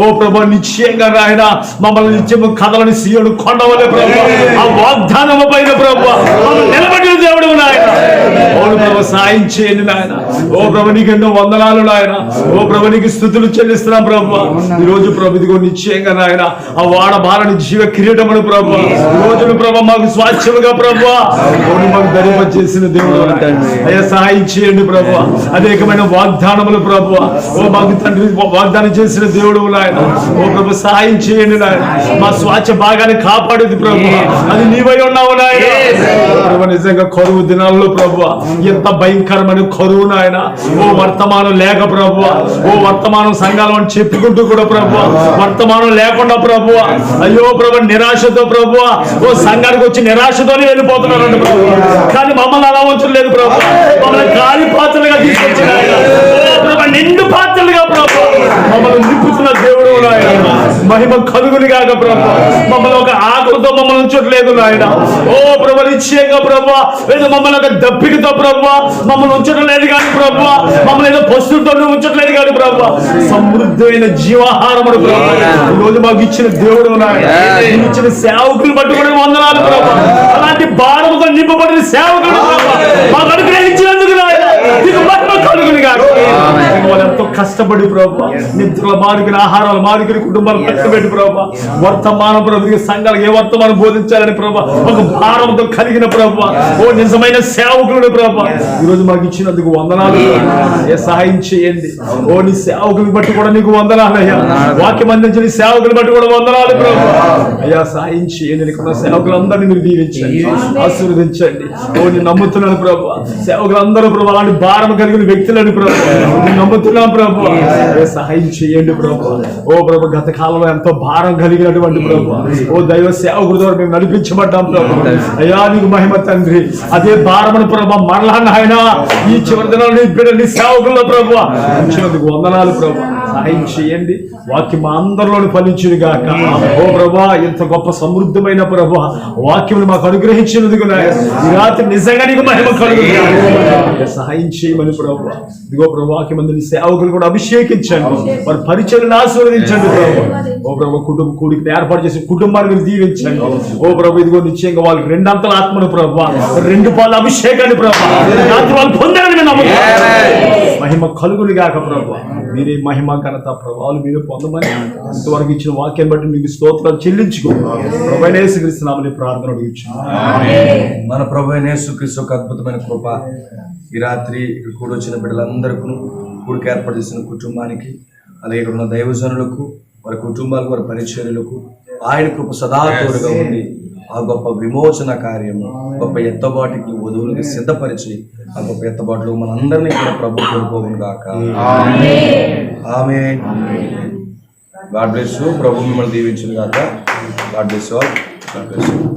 ఓ ప్రభు నిశ్చయంగా నాయన మమ్మల్ని నిత్యము కథలని సీయోను కొండవలే ప్రభు ఆ వాగ్దానము పైన ప్రభు మమ్మల్ని నిలబడిన దేవుడు నాయన. ఓ ప్రభు సాయం చేయండి నాయన. ఓ ప్రభు నీకు ఎన్నో వందనాలు నాయన. ఓ ప్రభు నీకు స్థుతులు చెల్లిస్తున్నాం ప్రభు. ఈ రోజు ప్రభు ఇదిగో నిశ్చయంగా నాయన ఆ వాడ బాలని జీవ కిరీటమును ప్రభు ఈ రోజును ప్రభు మాకు స్వాచ్ఛముగా ప్రభు మాకు ధరింప చేసిన దేవుడు అయ్యా సహాయం చేయండి ప్రభు. అనేకమైన వాగ్దానములు ప్రభు ఓ మాకు తండ్రి వాగ్దానం చేసిన దేవుడు నాయన. ఓ ప్రభు సహాయం చేయండి నాయన. మా స్వాచ్ఛ భాగాన్ని కాపాడేది ప్రభు అది నీవై ఉన్నావు నాయన. ప్రభు నిజంగా కరువు దినాల్లో ప్రభు ఎంత భయంకరమైన కరువు నాయన. ఓ వర్తమానం లేక ప్రభు, ఓ వర్తమానం సంఘాలు అని చెప్పుకుంటూ కూడా ప్రభు వర్తమానం లేకుండా ప్రభు అయ్యో ప్రభు నిరాశతో ప్రభు ఓ సంఘానికి వచ్చి నిరాశతోనే వెళ్ళిపోతున్నారండి ప్రభు. కానీ మమ్మల్ని అలా ఉంచలేదు ప్రభు, మమ్మల్ని గాలి పాత్రలుగా తీసుకొచ్చిన నిండు పాత్రలుగా ప్రభు మమ్మల్ని నింపుతున్న దేవుడు నాయన. మహిమ కలుగుని కాక ప్రభు మమ్మల్ని ఒక ఆకులతో మమ్మల్ని ఉంచట్లేదు నాయన. ఓ ప్రభు నిశ్చయంగా ప్రభు ఏదో మమ్మల్ని ఒక దప్పికతో ప్రభు మమ్మల్ని ఉంచడం లేదు కానీ ప్రభు మమ్మల్ని ఏదో పశువులతో ఉంచట్లేదు కానీ ప్రభు సమృద్ధమైన జీవాహారముడు ప్రభు ఈ రోజు మాకు ఇచ్చిన దేవుడు నాయన. ఇచ్చిన సేవకులు పట్టుకుని వందనాలు ప్రభు. అలాంటి భారముతో నింపబడిన సేవకులు ప్రభు మాకు అనుగ్రహించినందుకు నాయన నీకు మహిమ కలుగుని కాక. వాళ్ళు ఎంతో కష్టపడి ప్రభు నిద్రల మారుకుని ఆహారాలు మారుకుని కుటుంబాలు కష్టపెట్టి ప్రభు వర్తమానం ప్రభు సంఘాలకు ఏ వర్తమానం బోధించాలని ప్రభు ఒక భారంతో కలిగిన ప్రభు ఓ నిజమైన సేవకుడు ప్రభు ఈ రోజు మాకు ఇచ్చినందుకు వందనాలు. ఏ సహాయం చేయండి. ఓ నీ సేవకుని బట్టి కూడా నీకు వందనాలు అయ్యా. వాక్యం అందించిన సేవకుని బట్టి కూడా వందనాలు ప్రభు. అయ్యా సహాయం చేయండి. నీకున్న సేవకులందరినీ మీరు దీవించండి, ఆశీర్వదించండి. ఓ నేను నమ్ముతున్నాను ప్రభు సేవకులందరూ ప్రభు అలాంటి భారం కలిగిన వ్యక్తులని ప్రభు నేను నమ్ముతున్నాను ప్రభు. సహాయం చేయండి ప్రభు. ఓ ప్రభు గత కాలంలో ఎంతో భారం కలిగినటువంటి ప్రభు ఓ దైవ సేవకుడి ద్వారా మేము నడిపించబడ్డాం ప్రభు. అయ్యా నీకు మహిమ తండ్రి. అదే భారమును ప్రభు మరలా నాయన ఈ చివరి దినాలు నీ బిడ్డలు నీ సేవకుల్లో ప్రభు వందనాలు ప్రభు. సహాయం చేయండి. వాక్యం మా అందరిలోని ఫలించును గాక. ఓ ప్రభా, ఎంత గొప్ప సమృద్ధమైన ప్రభా వాక్యం మాకు అనుగ్రహించినందుకు ఈ రాత్రి నిజంగా నీకు మహిమ కలుగుతుంది. సహాయం చేయమని ప్రభా, ఇదిగో ప్రభా వాక్యం అందిన సేవకులు కూడా అభిషేకించండి, వారి పరిచయను ఆశీర్వదించండి ప్రభా. ఓ ప్రభా, కుటుంబ కూడికి ఏర్పాటు చేసి కుటుంబాన్ని మీరు దీవించండి. ఓ ప్రభా, ఇదిగో నిశ్చయంగా వాళ్ళకి రెండంతల ఆత్మను ప్రభా, రెండు పాల అభిషేకాన్ని ప్రభా రాత్రి వాళ్ళు పొందాలని మేము నమ్ముతున్నాం. మహిమ కలుగులు గాక ప్రభా, మీరే మహిమ ఘనత ప్రభావాలు మీరు పొందమని ఇంతవరకు ఇచ్చిన వాక్యాన్ని బట్టి మీకు స్తోత్రాలు చెల్లించుకో. ప్రభువైన యేసుక్రీస్తు నామములో ప్రార్థన అడుగుచున్నాను. మన ప్రభువైన యేసుక్రీస్తు ఒక అద్భుతమైన కృప ఈ రాత్రి ఇక్కడ కూడొచ్చిన బిడ్డలందరికీ, కూడికి ఏర్పాటు చేసిన కుటుంబానికి, అలాగే ఇక్కడ ఉన్న దైవజనులకు, వారి కుటుంబాలకు, వారి పరిచర్యలకు ఆయన కృప సదా తోడుగా ఉండి ఆ గొప్ప విమోచన కార్యము, గొప్ప ఎత్తబాటుకి వధువులకి సిద్ధపరిచి ఆ గొప్ప ఎత్తబాటులో మనందరినీ కూడా ప్రభు కోరుకోవును గాక. ఆమేన్. God bless you. ప్రభు మిమ్మల్ని దీవించును గాక. God bless you all. God bless you.